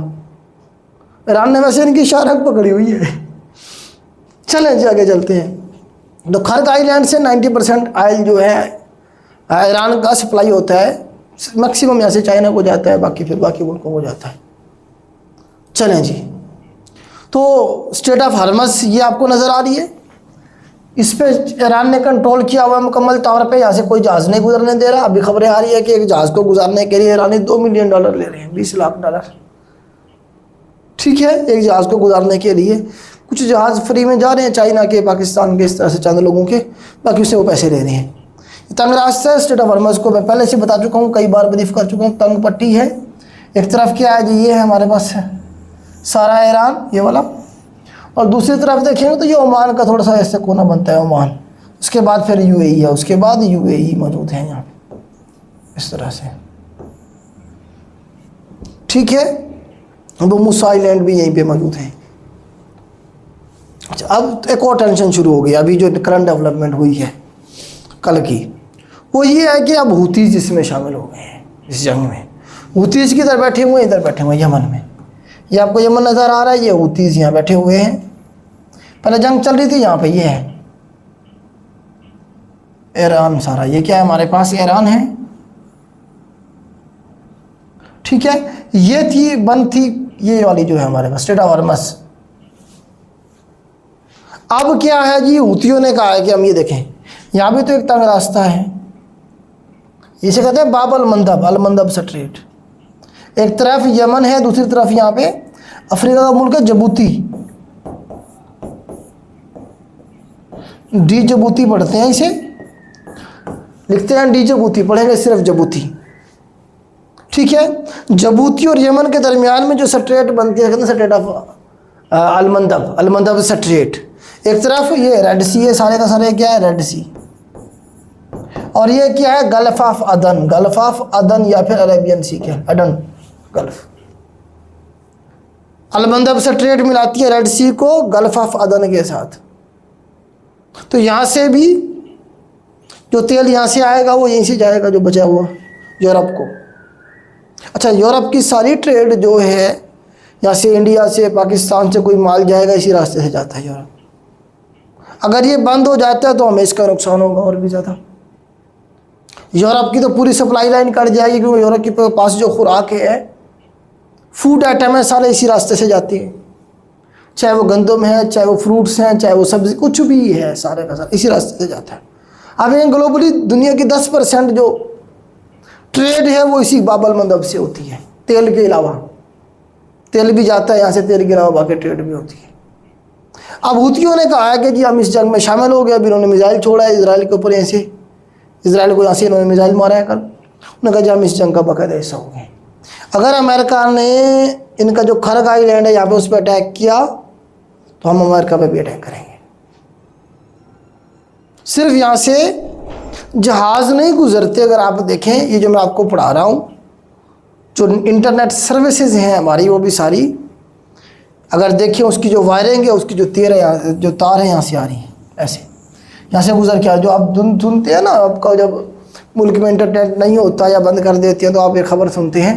ईरान ने वैसे इनकी शारक पकड़ी हुई है। चलें जी आगे चलते हैं। तो खरग आइलैंड से 90% ऑयल जो है ईरान का सप्लाई होता है। मैक्सिमम यहाँ से चाइना को जाता है, बाकी फिर बाकी मुल्कों को जाता है। चलें जी, तो स्ट्रेट ऑफ हॉर्मज़ ये आपको नज़र आ रही है। इस पर ईरान ने कंट्रोल किया हुआ है मुकम्मल तौर पे। यहाँ से कोई जहाज़ नहीं गुजरने दे रहा। अभी खबरें आ रही है कि एक जहाज़ को गुजारने के लिए ईरानी $2 मिलियन ले रहे हैं, $20 लाख। ठीक है, एक जहाज़ को गुजारने के लिए। कुछ जहाज़ फ्री में जा रहे हैं चाइना के, पाकिस्तान के, इस तरह से चंद लोगों के, बाकी उससे वो पैसे ले रहे हैं। तंग रास्ता है स्ट्रेट ऑफ हॉर्मज़ को मैं पहले से बता चुका हूँ, कई बार ब्रीफ कर चुका हूँ। तंग पट्टी है, एक तरफ क्या है जी, ये है हमारे पास है सारा ईरान ये वाला, और दूसरी तरफ देखेंगे तो ये ओमान का थोड़ा सा ऐसे कोना बनता है ओमान, उसके बाद फिर यूएई है, उसके बाद यूएई मौजूद है यहाँ पे इस तरह से। ठीक है, वो मूसा आइलैंड भी यहीं पे मौजूद है। अच्छा, अब एक और टेंशन शुरू हो गई अभी जो करंट डेवलपमेंट हुई है कल की, वो ये है कि अब हूतीज इसमें शामिल हो गए हैं इस जंग में। हूतीज किधर बैठे हुए हैं, इधर बैठे हुए हैं यमन में। ये आपको यमन नज़र आ रहा है, ये हूतीज यहाँ बैठे हुए हैं। पहले जंग चल रही थी यहाँ पे, ये है ईरान सारा, ये क्या है हमारे पास ईरान है। ठीक है, ये थी बंद थी ये वाली जो है हमारे पास स्ट्रेट ऑफ हॉर्मज़। अब क्या है जी, हूतियों ने कहा है कि हम ये देखें, यहाँ भी तो एक तंग रास्ता है, इसे कहते हैं बाब अल मंदब स्ट्रेट। एक तरफ यमन है, दूसरी तरफ यहाँ पे अफ्रीका का मुल्क है जबूती, डी जबूती पढ़ते हैं, इसे लिखते हैं डी जबूती, पढ़ेंगे सिर्फ जबूती। ठीक है, जबूती और यमन के दरमियान में जो स्ट्रेट बनती है कहते हैं स्ट्रेट ऑफ अलमंदब स्ट्रेट। एक तरफ ये रेड सी है, सारे का सारे क्या है रेड सी, और ये क्या है गल्फ ऑफ अदन या फिर अरेबियन सी के अडन गल्फ। अलमंदब स्ट्रेट मिलाती है रेड सी को गल्फ ऑफ अदन के साथ। तो यहाँ से भी जो तेल यहाँ से आएगा वो यहीं से जाएगा जो बचा हुआ यूरोप को। अच्छा, यूरोप की सारी ट्रेड जो है यहाँ से, इंडिया से, पाकिस्तान से कोई माल जाएगा इसी रास्ते से जाता है यूरोप। अगर ये बंद हो जाता है तो हमें इसका नुकसान होगा और भी ज़्यादा। यूरोप की तो पूरी सप्लाई लाइन कट जाएगी, क्योंकि यूरोप के पास जो खुराक है, फूड आइटम है, सारे इसी रास्ते से जाती हैं। चाहे वो गंदम है, चाहे वो फ्रूट्स हैं, चाहे वो सब्ज़ी, कुछ भी है, सारे का सारा इसी रास्ते से जाता है। अब ये ग्लोबली दुनिया की 10% जो ट्रेड है वो इसी बाब अल मंदब से होती है। तेल के अलावा, तेल भी जाता है यहाँ से, तेल के अलावा बाकी ट्रेड भी होती है। अब हूतियों ने कहा है कि जी हम इस जंग में शामिल हो गए। अभी इन्होंने मिसाइल छोड़ा है इसराइल के ऊपर, यहाँ से इसराइल को यहाँ से इन्होंने मिसाइल मारा है कल। उन्होंने कहा जी हम इस जंग का बाकायदा हिस्सा हो गए। अगर अमेरिका ने इनका जो खरग आइलैंड है यहाँ पे उस पर अटैक किया तो हम अमेरिका पे भी अटैक करेंगे। सिर्फ यहाँ से जहाज़ नहीं गुजरते, अगर आप देखें ये जो मैं आपको पढ़ा रहा हूँ, जो इंटरनेट सर्विसेज हैं हमारी वो भी सारी, अगर देखें उसकी जो वायरिंग है, उसकी जो तार है, यहाँ जो तार है यहाँ से आ रही हैं, ऐसे यहाँ से गुजर के जो आप सुनते हैं ना, आपका जब मुल्क में इंटरनेट नहीं होता या बंद कर देते हैं तो आप ये खबर सुनते हैं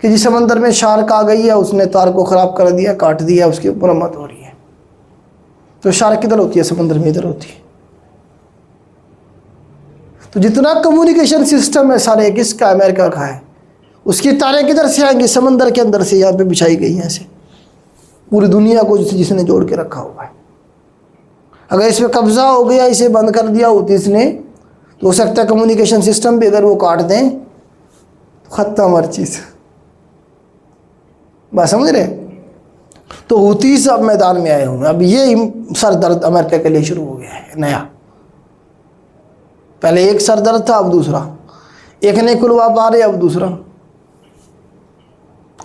कि जिस समंदर में शार्क आ गई है, उसने तार को ख़राब कर दिया, काट दिया, उसकी मरम्मत हो रही है। तो शार्क किधर होती है, समंदर में इधर होती है। तो जितना कम्युनिकेशन सिस्टम है सारे किसका, अमेरिका का है। उसकी तारें किधर से आएंगी, समंदर के अंदर से यहाँ पे बिछाई गई हैं ऐसे, पूरी दुनिया को जिसने जोड़ के रखा हुआ है। अगर इस पर कब्जा हो गया, इसे बंद कर दिया होती इसने, तो हो सकता है कम्युनिकेशन सिस्टम भी अगर वो काट दें तो ख़त्म हर चीज़। बात समझ रहे? तो हूती सब मैदान में आए हुए हैं। अब ये सर दर्द अमेरिका के लिए शुरू हो गया है नया। पहले एक सर दर्द था, अब दूसरा। एक ने खुलवा पा रहे, अब दूसरा।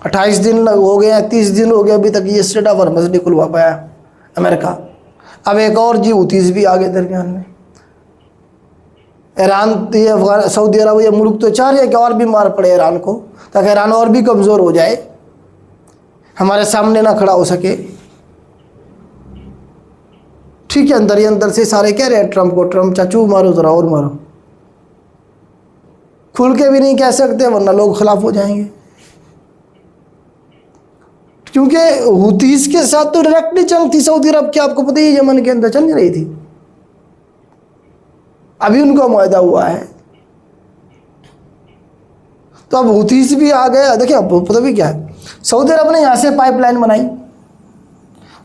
28 दिन हो गए, 30 दिन हो गए, अभी तक ये स्ट्रेट ऑफ हॉर्मज़ नहीं खुलवा पाया अमेरिका। अब एक और जी हूतीज़ भी आगे दरमियान में। ईरान, ये सऊदी अरब, ये मुल्क तो चाह रहे हैं कि और भी मार पड़े ईरान को, ताकि ईरान और भी कमज़ोर हो जाए, हमारे सामने ना खड़ा हो सके। ठीक है, अंदर ही अंदर से सारे कह रहे हैं ट्रंप को, ट्रंप चाचू मारो ज़रा और मारो। खुल के भी नहीं कह सकते वरना लोग खिलाफ हो जाएंगे, क्योंकि हूतीज़ के साथ तो डायरेक्टली जंग थी सऊदी अरब की, आपको पता ही यमन के अंदर चल नहीं रही थी। अभी उनका मुआहदा हुआ है, तो अब हूतीज़ भी आ गए। देखिए अब पता भी क्या है, सऊदी अरब ने यहाँ से पाइपलाइन बनाई।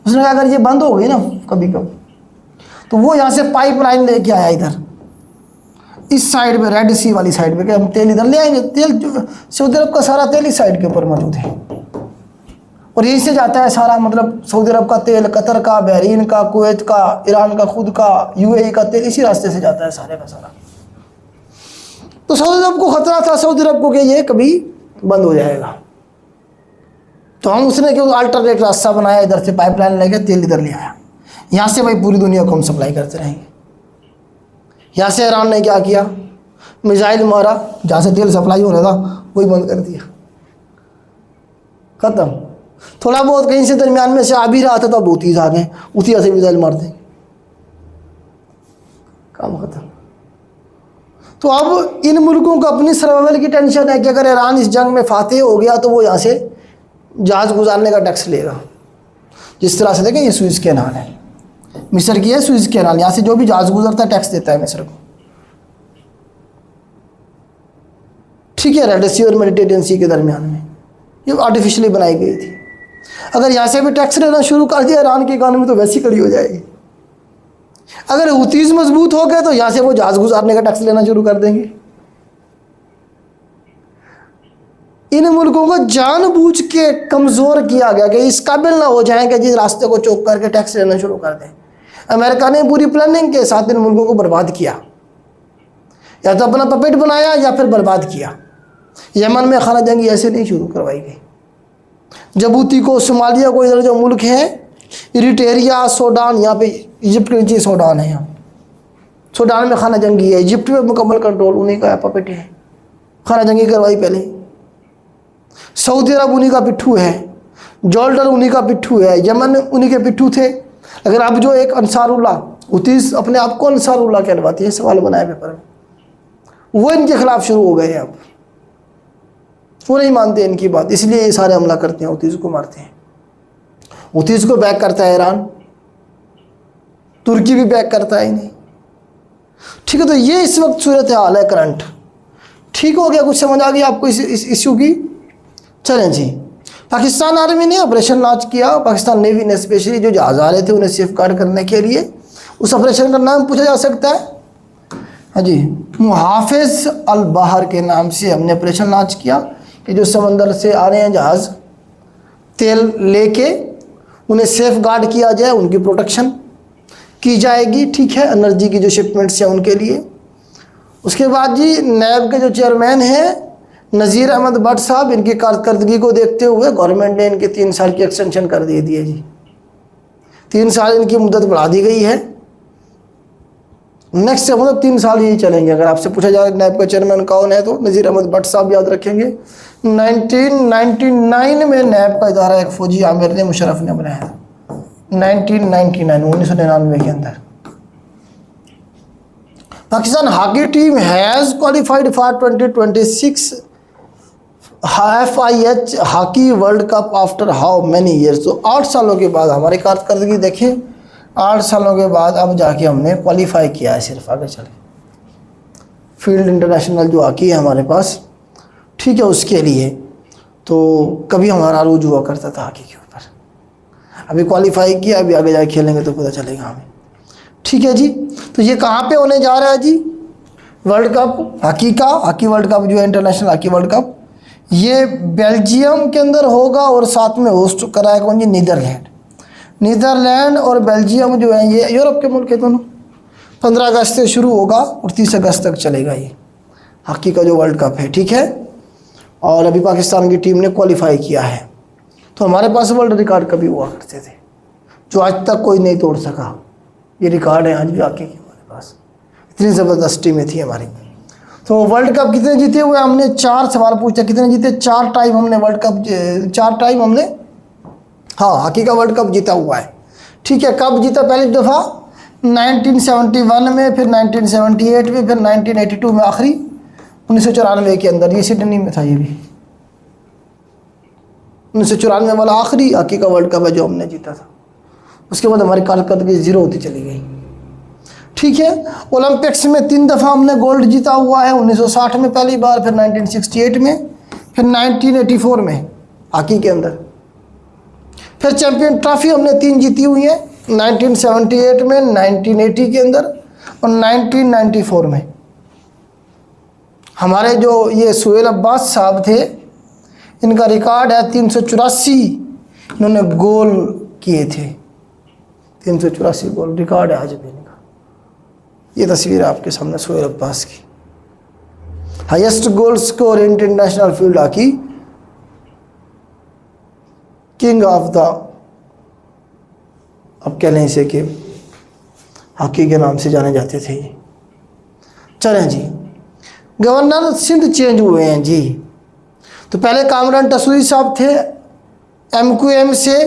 उसने कहा अगर ये बंद हो गई ना कभी कभी, तो वो यहाँ से पाइपलाइन लेके आया इधर इस साइड में, रेड सी वाली साइड में, कि हम तेल इधर ले आएंगे। तेल सऊदी अरब का सारा तेल इस साइड के ऊपर मौजूद है, और यहीं से जाता है सारा, मतलब सऊदी अरब का तेल, कतर का, बहरीन का, कुवैत का, ईरान का खुद का, यूएई का तेल इसी रास्ते से जाता है सारे का सारा। तो सऊदी अरब को खतरा था, सऊदी अरब को कि ये कभी बंद हो जाएगा, तो हम उसने क्यों अल्टरनेट रास्ता बनाया, इधर से पाइपलाइन लेके तेल इधर ले आया। यहाँ से भाई पूरी दुनिया को हम सप्लाई करते रहेंगे। यहाँ से ईरान ने क्या किया, मिसाइल मारा, जहाँ से तेल सप्लाई हो रहा था वही बंद कर दिया, खत्म। थोड़ा बहुत कहीं से दरमियान में से आ भी रहा था तो बहुत ही आ गए, उसी से मिसाइल मार देंगे, काम खत्म। तो अब इन मुल्कों को अपनी सर्वाइवल की टेंशन है कि अगर ईरान इस जंग में फातेह हो गया तो वो यहाँ से जहाज गुजारने का टैक्स लेगा। जिस तरह से देखें ये सुइज कैनाल है, मिस्र की है सुइज कैनाल, यहाँ से जो भी जहाज गुजरता है टैक्स देता है मिस्र को, ठीक है। रेड सी और मेडिटेरियन सी के दरमियान में ये आर्टिफिशियली बनाई गई थी। अगर यहाँ से भी टैक्स लेना शुरू कर दिया ईरान की इकॉनमी तो वैसी खड़ी हो जाएगी। अगर हुतीज मजबूत हो गए तो यहाँ से वो जहाज गुजारने का टैक्स लेना शुरू कर देंगे। इन मुल्कों को जानबूझ के कमज़ोर किया गया कि इस काबिल ना हो जाएं कि जिस रास्ते को चौक करके टैक्स लेना शुरू कर दें। अमेरिका ने पूरी प्लानिंग के साथ इन मुल्कों को बर्बाद किया, या तो अपना पपेट बनाया या फिर बर्बाद किया। यमन में खाना जंगी ऐसे नहीं शुरू करवाई गई। जबूती को, सोमालिया को, इधर जो मुल्क हैं इरिट्रिया, सूडान, यहाँ पे इजिप्ट के नीचे सूडान है, यहाँ सूडान में खाना जंगी है, इजिप्ट में मुकम्मल कंट्रोल उन्हीं का पपेट है, खाना जंगी करवाई पहले। सऊदी अरब उन्हीं का पिट्ठू है, जॉर्डन उन्हीं का पिट्ठू है, यमन उन्हीं के पिट्ठू थे। अगर अब जो एक अंसारुल्लाह, हुतीस अपने आप को अंसारुल्लाह कहलवाती है, सवाल बनाए पेपर में, वो इनके खिलाफ शुरू हो गए। अब वो नहीं मानते इनकी बात, इसलिए ये सारे हमला करते हैं, हुतीस को मारते हैं। हुतीस को बैक करता है ईरान, तुर्की भी बैक करता है इन्हें, ठीक है। तो ये इस वक्त सूरत हाल है करंट, ठीक हो गया? कुछ समझ आ गई आपको इस इश्यू की? चलें जी। पाकिस्तान आर्मी ने ऑपरेशन लॉन्च किया, पाकिस्तान नेवी ने स्पेशली जो जहाज आ रहे थे उन्हें सेफ गार्ड करने के लिए। उस ऑपरेशन का नाम पूछा जा सकता है, हाँ जी, मुहाफिज अल बहर के नाम से हमने ऑपरेशन लॉन्च किया कि जो समंदर से आ रहे हैं जहाज़ तेल लेके उन्हें सेफ गार्ड किया जाए, उनकी प्रोटेक्शन की जाएगी, ठीक है, एनर्जी की जो शिपमेंट्स हैं उनके लिए। उसके बाद जी नैब के जो चेयरमैन हैं नज़ीर अहमद भट्ट साहब, इनकी कारकर्दगी को देखते हुए गवर्नमेंट ने इनके 3 साल की एक्सटेंशन कर दी है जी। 3 साल इनकी मुद्दत बढ़ा दी गई है। नेक्स्ट से मतलब 3 साल ही चलेंगे। अगर आपसे पूछा जाए नैब का चेयरमैन कौन है तो नज़ीर अहमद भट्ट साहब याद रखेंगे। 1999 में नैब का इदारा एक फ़ौजी आमिर ने, मुशर्रफ ने बनाया था। 1999 के अंदर Pakistan hockey team has qualified for 2026 FIH hockey world cup after how many years. तो 8 सालों के बाद हमारी कारकर्दगी देखें, 8 सालों के बाद अब जाके हमने क्वालिफाई किया है। सिर्फ आगे चले फील्ड इंटरनेशनल जो हॉकी है हमारे पास, ठीक है, उसके लिए तो कभी हमारा अरूज हुआ करता था हॉकी के ऊपर, अभी क्वालिफाई किया, अभी आगे जाके खेलेंगे तो पता चलेगा हमें, ठीक है जी। तो ये कहाँ पे होने जा रहा है जी? वर्ल्ड कप हॉकी का, हॉकी वर्ल्ड कप जो है इंटरनेशनल हॉकी वर्ल्ड कप, ये बेल्जियम के अंदर होगा और साथ में होस्ट कराएगा कौन जी? नीदरलैंड और बेल्जियम जो है ये यूरोप के मुल्क है दोनों। 15 अगस्त से शुरू होगा और 30 अगस्त तक चलेगा ये हॉकी का जो वर्ल्ड कप है, ठीक है। और अभी पाकिस्तान की टीम ने क्वालिफाई किया है। तो हमारे पास वर्ल्ड रिकॉर्ड कभी हुआ करते थे जो आज तक कोई नहीं तोड़ सका। ये रिकॉर्ड है आज भी हॉकी के हमारे पास, इतनी ज़बरदस्त टीमें थी हमारी। तो वर्ल्ड कप कितने जीते हुए? हमने 4 सवाल पूछा, कितने जीते? 4 टाइम हमने वर्ल्ड कप, 4 टाइम हमने, हाँ, हॉकी का वर्ल्ड कप जीता हुआ है, ठीक है। कब जीता? पहली दफ़ा 1971 में, फिर 1978 में, फिर 1982 में, आखिरी 1994 के अंदर। ये सिडनी में था, ये भी 1994 वाला आखिरी हॉकी का वर्ल्ड कप है जो हमने जीता था। उसके बाद हमारी कारकर्दगी 0 होती चली गई, ठीक है। ओलंपिक्स में 3 दफ़ा हमने गोल्ड जीता हुआ है, 1960 में पहली बार, फिर 1968 में, फिर 1984 में हॉकी के अंदर। फिर चैंपियन ट्रॉफी हमने 3 जीती हुई है, 1978 में, 1980 के अंदर और 1994 में। हमारे जो ये सुहेल अब्बास साहब थे, इनका रिकॉर्ड है 384 उन्होंने गोल किए थे, 384 गोल, रिकॉर्ड है आज भी इनका। ये तस्वीर आपके सामने सोहेल अब्बास की, highest goal score in international field hockey, king of the, अब कह लें इसे कि हॉकी के नाम से जाने जाते थे। चलें जी, गवर्नर सिंध चेंज हुए हैं जी। तो पहले कामरान टसूरी साहब थे MQM से,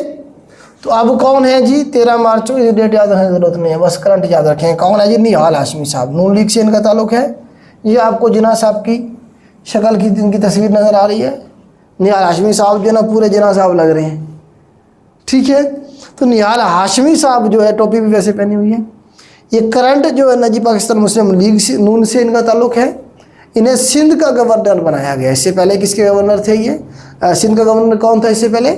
तो अब कौन है जी? 13 मार्च को, ये डेट याद रखने की जरूरत नहीं है, बस करंट याद रखें। कौन है जी? निहाल हाशमी साहब, नून लीग से इनका ताल्लुक है। ये आपको जिना साहब की शक्ल की इनकी तस्वीर नज़र आ रही है। निहाल हाशमी साहब जो ना पूरे जिना साहब लग रहे हैं, ठीक है। तो निहाल हाशमी साहब जो है, टोपी भी वैसे पहनी हुई है। ये करंट जो है ना जी, पाकिस्तान मुस्लिम लीग से, नून से इनका ताल्लुक है। इन्हें सिंध का गवर्नर बनाया गया। इससे पहले किसके गवर्नर थे ये? सिंध का गवर्नर कौन था इससे पहले?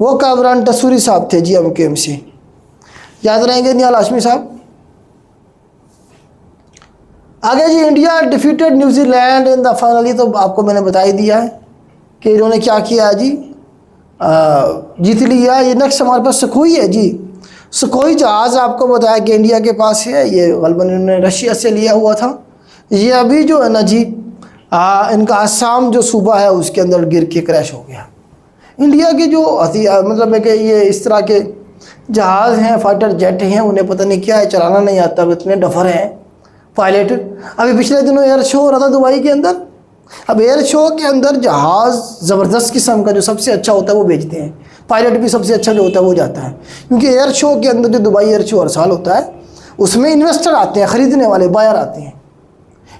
वो कामरान टसूरी साहब थे जी, MQM से, याद रहेंगे निहाल हाशमी साहब। आगे जी, India defeated New Zealand in the final. ये तो आपको मैंने बता ही दिया है कि इन्होंने क्या किया जी, जीत लिया। ये नेक्स्ट हमारे पास सुखोई है जी। सुखोई जहाज़ आपको बताया कि इंडिया के पास है, ये गलबन इन्होंने रशिया से लिया हुआ था। ये अभी जो है ना जी, इनका असम जो सूबा है उसके अंदर गिर के क्रैश हो गया। इंडिया के जो हथियार, मतलब है कि ये इस तरह के जहाज़ हैं, फाइटर जेट हैं, उन्हें पता नहीं क्या है, चलाना नहीं आता, इतने डफर हैं पायलट। अभी पिछले दिनों एयर शो हो रहा था दुबई के अंदर। अब एयर शो के अंदर जहाज़ ज़बरदस्त किस्म का जो सबसे अच्छा होता है वो बेचते हैं, पायलट भी सबसे अच्छा जो होता है वो जाता है। क्योंकि एयर शो के अंदर, जो दुबई एयर शो हर साल होता है, उसमें इन्वेस्टर आते हैं, ख़रीदने वाले बायर आते हैं।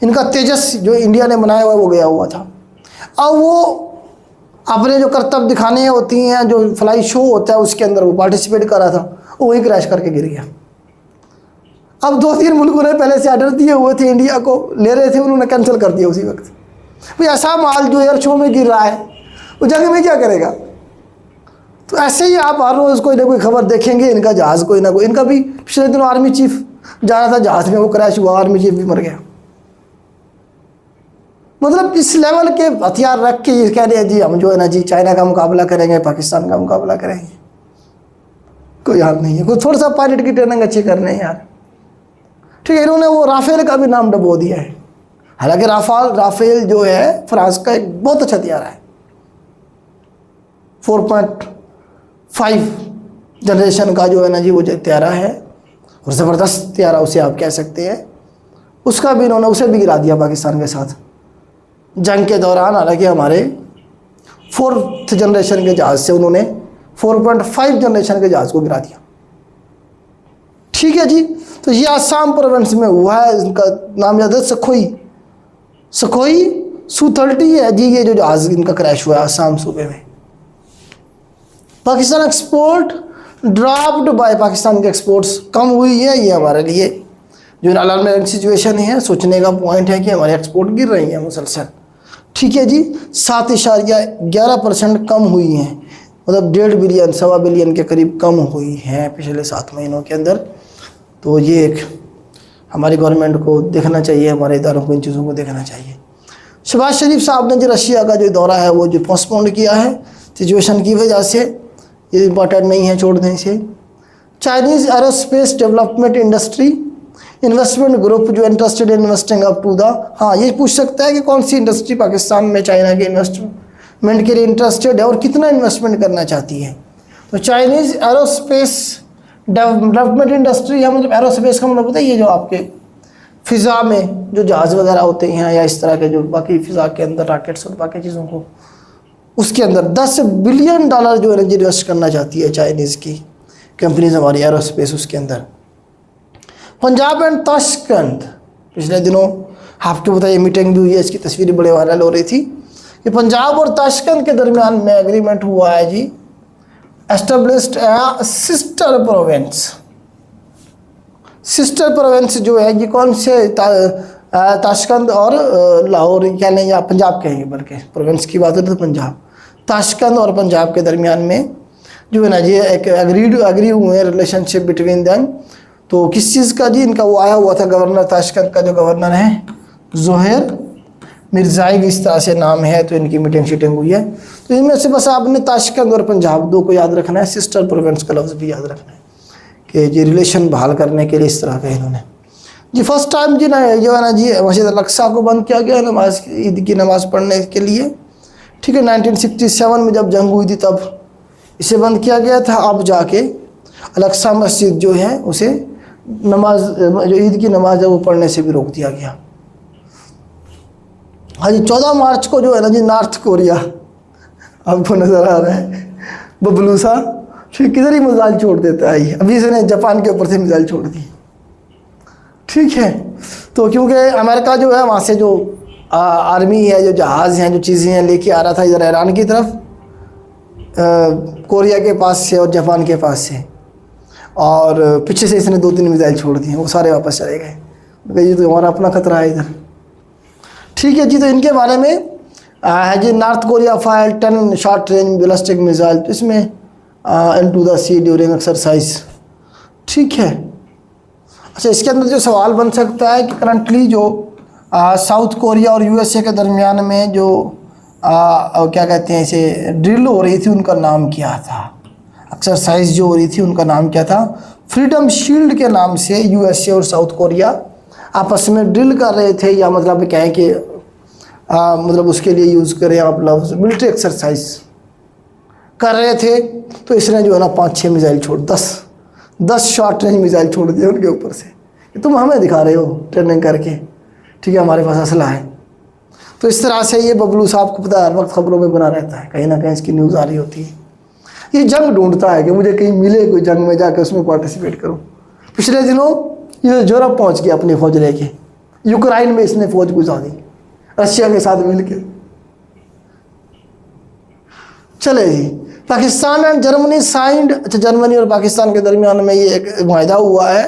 इनका तेजस जो इंडिया ने बनाया हुआ वो गया हुआ था। अब वो अपने जो कर्तव्य दिखाने होती हैं, जो फ्लाई शो होता है उसके अंदर वो पार्टिसिपेट कर रहा था, वो वहीं क्रैश करके गिर गया। अब 2-3 मुल्कों ने पहले से ऑर्डर दिए हुए थे, इंडिया को ले रहे थे, उन्होंने कैंसिल कर दिया उसी वक्त। भाई ऐसा माल जो एयर शो में गिर रहा है वो जगह में क्या करेगा? तो ऐसे ही आप हर रोज़ कोई ना कोई खबर देखेंगे, इनका जहाज़ कोई ना कोई, इनका भी पिछले दिनों आर्मी चीफ जा रहा था जहाज़ में, वो क्रैश हुआ, आर्मी चीफ भी मर गया। मतलब इस लेवल के हथियार रख के ये कह रहे हैं जी हम जो है ना जी चाइना का मुकाबला करेंगे, पाकिस्तान का मुकाबला करेंगे। कोई हाल नहीं है, कोई थोड़ा सा पायलट की ट्रेनिंग अच्छी करने हैं यार, ठीक है। इन्होंने वो राफेल का भी नाम डबो दिया है। हालांकि राफेल जो है फ्रांस का एक बहुत अच्छा हथियार है, 4.5 जनरेशन का जो है ना जी वो हथियारा है, और ज़बरदस्त हथियारा उसे आप कह सकते हैं। उसका भी इन्होंने, उसे भी गिरा दिया पाकिस्तान के साथ जंग के दौरान। हालांकि हमारे 4th जनरेशन के जहाज़ से उन्होंने 4.5 जनरेशन के जहाज़ को गिरा दिया, ठीक है जी। तो ये आसाम प्रोविंस में हुआ है, इनका नाम याद है सखोई Su-30 है जी। ये जो जहाज़ इनका क्रैश हुआ है आसाम सूबे में। Pakistan export dropped by, Pakistan के एक्सपोर्ट्स कम हुई है। ये हमारे लिए जो अलार्मिंग सिचुएशन है, सोचने का पॉइंट है कि हमारे एक्सपोर्ट गिर रही है मुसलसल, ठीक है जी। 7.11% कम हुई हैं, मतलब 1.5 बिलियन 1.25 बिलियन के करीब कम हुई हैं पिछले 7 महीनों के अंदर। तो ये एक हमारी गवर्नमेंट को देखना चाहिए, हमारे इदारों को इन चीज़ों को देखना चाहिए। शहबाज शरीफ साहब ने जो रशिया का जो दौरा है वो जो पोस्टपोन किया है सिचुएशन की वजह से, ये इम्पॉर्टेंट नहीं है, छोड़ दें इसे। Chinese aerospace development industry investment group जो interested in investing up to the, हाँ ये पूछ सकता है कि कौन सी इंडस्ट्री पाकिस्तान में चाइना के इन्वेस्टमेंट के लिए इंटरेस्टेड है और कितना इन्वेस्टमेंट करना चाहती है। तो चाइनीज़ एरोस्पेस डेवलपमेंट इंडस्ट्री है, मतलब एरोस्पेस का मतलब पता है, ये जो आपके फ़िज़ा में जो जहाज़ वगैरह होते हैं या इस तरह के जो बाकी फ़िज़ा के अंदर रॉकेट्स और बाकी चीज़ों को, उसके अंदर $10 बिलियन जो है इन्वेस्ट करना चाहती है चाइनीज़ की कंपनीज हमारी एरोस्पेस उसके अंदर। पंजाब एंड ताशकंद, पिछले दिनों आपको बताइए मीटिंग भी हुई है, इसकी तस्वीरें बड़े वायरल हो रही थी कि पंजाब और ताशकंद के दरमियान में एग्रीमेंट हुआ है जी, established sister province. Sister province जो है ये कौन से, ताशकंद और लाहौर कह लें या पंजाब कहेंगे, बल्कि प्रोविंस की बात हो तो पंजाब, ताशकंद और पंजाब के दरमियान में जो है ना जी एक एग्री हुए हैं रिलेशनशिप बिटवीन देम। तो किस चीज़ का जी, इनका वो आया हुआ था गवर्नर ताशकंद का जो गवर्नर है ज़ोहैर मिर्ज़ाइव इस तरह से नाम है, तो इनकी मीटिंग शीटिंग हुई है। तो इनमें से बस आपने ताशकंद और पंजाब दो को याद रखना है, सिस्टर प्रोविंस का लफ्ज़ भी याद रखना है कि ये रिलेशन बहाल करने के लिए इस तरह का इन्होंने जी फर्स्ट टाइम जी ना जो है ना जी मस्जिद अल-अक्सा को बंद किया गया नमाज ईद की नमाज़ पढ़ने के लिए, ठीक है। 1967 में जब जंग हुई थी तब इसे बंद किया गया था। अब जाके अल-अक्सा मस्जिद जो है उसे नमाज जो ईद की नमाज है वो पढ़ने से भी रोक दिया गया। हाँ जी 14 मार्च को जो है ना जी नॉर्थ कोरिया आपको नज़र आ रहा है बबलू सा फिर किधर ही मिसाइल छोड़ देता है। अभी इसने जापान के ऊपर से मिसाइल छोड़ दी, ठीक है। तो क्योंकि अमेरिका जो है वहाँ से जो आर्मी है, जो जहाज़ हैं, जो चीज़ें हैं लेके आ रहा था इधर ईरान की तरफ, कोरिया के पास से और जापान के पास से, और पीछे से इसने 2-3 मिसाइल छोड़ दिए, वो सारे वापस चले गए। ये तो हमारा अपना खतरा है इधर, ठीक है जी। तो इनके बारे में है जी North Korea fire 10 short range ballistic missile, तो इसमें into the sea during exercise, ठीक है। अच्छा इसके अंदर जो सवाल बन सकता है कि करंटली जो साउथ कोरिया और यूएसए के दरमियान में जो क्या कहते हैं इसे ड्रिल हो रही थी उनका नाम क्या था, एक्सरसाइज जो हो रही थी उनका नाम क्या था। फ्रीडम शील्ड के नाम से यूएसए और साउथ कोरिया आपस में ड्रिल कर रहे थे, या मतलब कहें कि मतलब उसके लिए यूज़ करें आप लफ्ज़ मिलिट्री एक्सरसाइज कर रहे थे। तो इसने जो है ना 5-6 मिसाइल छोड़ 10 शॉर्ट रेंज मिसाइल छोड़ दिए उनके ऊपर से कि तुम हमें दिखा रहे हो ट्रेनिंग करके, ठीक है, हमारे पास असला है। तो इस तरह से ये बबलू साहब को पता है हर वक्त खबरों में बना रहता है, कहीं ना कहीं इसकी न्यूज़ आ रही होती है। ये जंग ढूंढता है कि मुझे कहीं मिले कोई जंग में जाकर उसमें पार्टिसिपेट करूं। पिछले दिनों ये यूरोप पहुंच गया अपनी फौज लेके, यूक्रेन में इसने फौज घुसा दी रशिया के साथ मिलकर। चले जी पाकिस्तान एंड जर्मनी साइंड, अच्छा जर्मनी और पाकिस्तान के दरमियान में ये एक मुआहदा हुआ है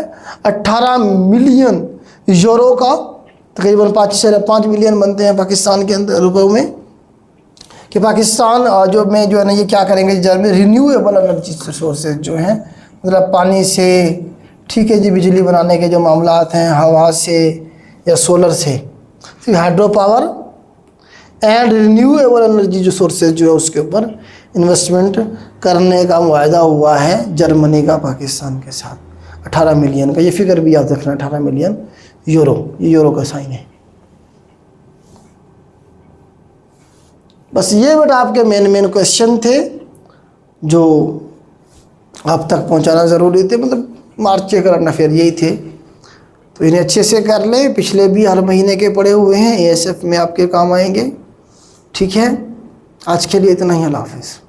18 मिलियन यूरो का, तकरीबन 5 मिलियन बनते हैं पाकिस्तान के अंदर रुपयों में, कि पाकिस्तान जो है ना ये क्या करेंगे जर्मनी रिन्यूएबल एनर्जी सोर्सेज जो हैं, मतलब पानी से, ठीक है जी, बिजली बनाने के जो मामलात हैं, हवा से या सोलर से, फिर hydro power and renewable energy जो सोर्सेज जो है उसके ऊपर इन्वेस्टमेंट करने का मुआहदा हुआ है जर्मनी का पाकिस्तान के साथ 18 मिलियन का। ये फिगर भी याद रखना 18 मिलियन यूरो, ये यूरो का साइन है। बस ये बेटा आपके मेन क्वेश्चन थे जो आप तक पहुंचाना ज़रूरी थे, मतलब मार्च के करंट अफेयर यही थे, तो इन्हें अच्छे से कर लें। पिछले भी हर महीने के पड़े हुए हैं, एएसएफ में आपके काम आएंगे, ठीक है। आज के लिए इतना ही, अल्लाह हाफ़िज़।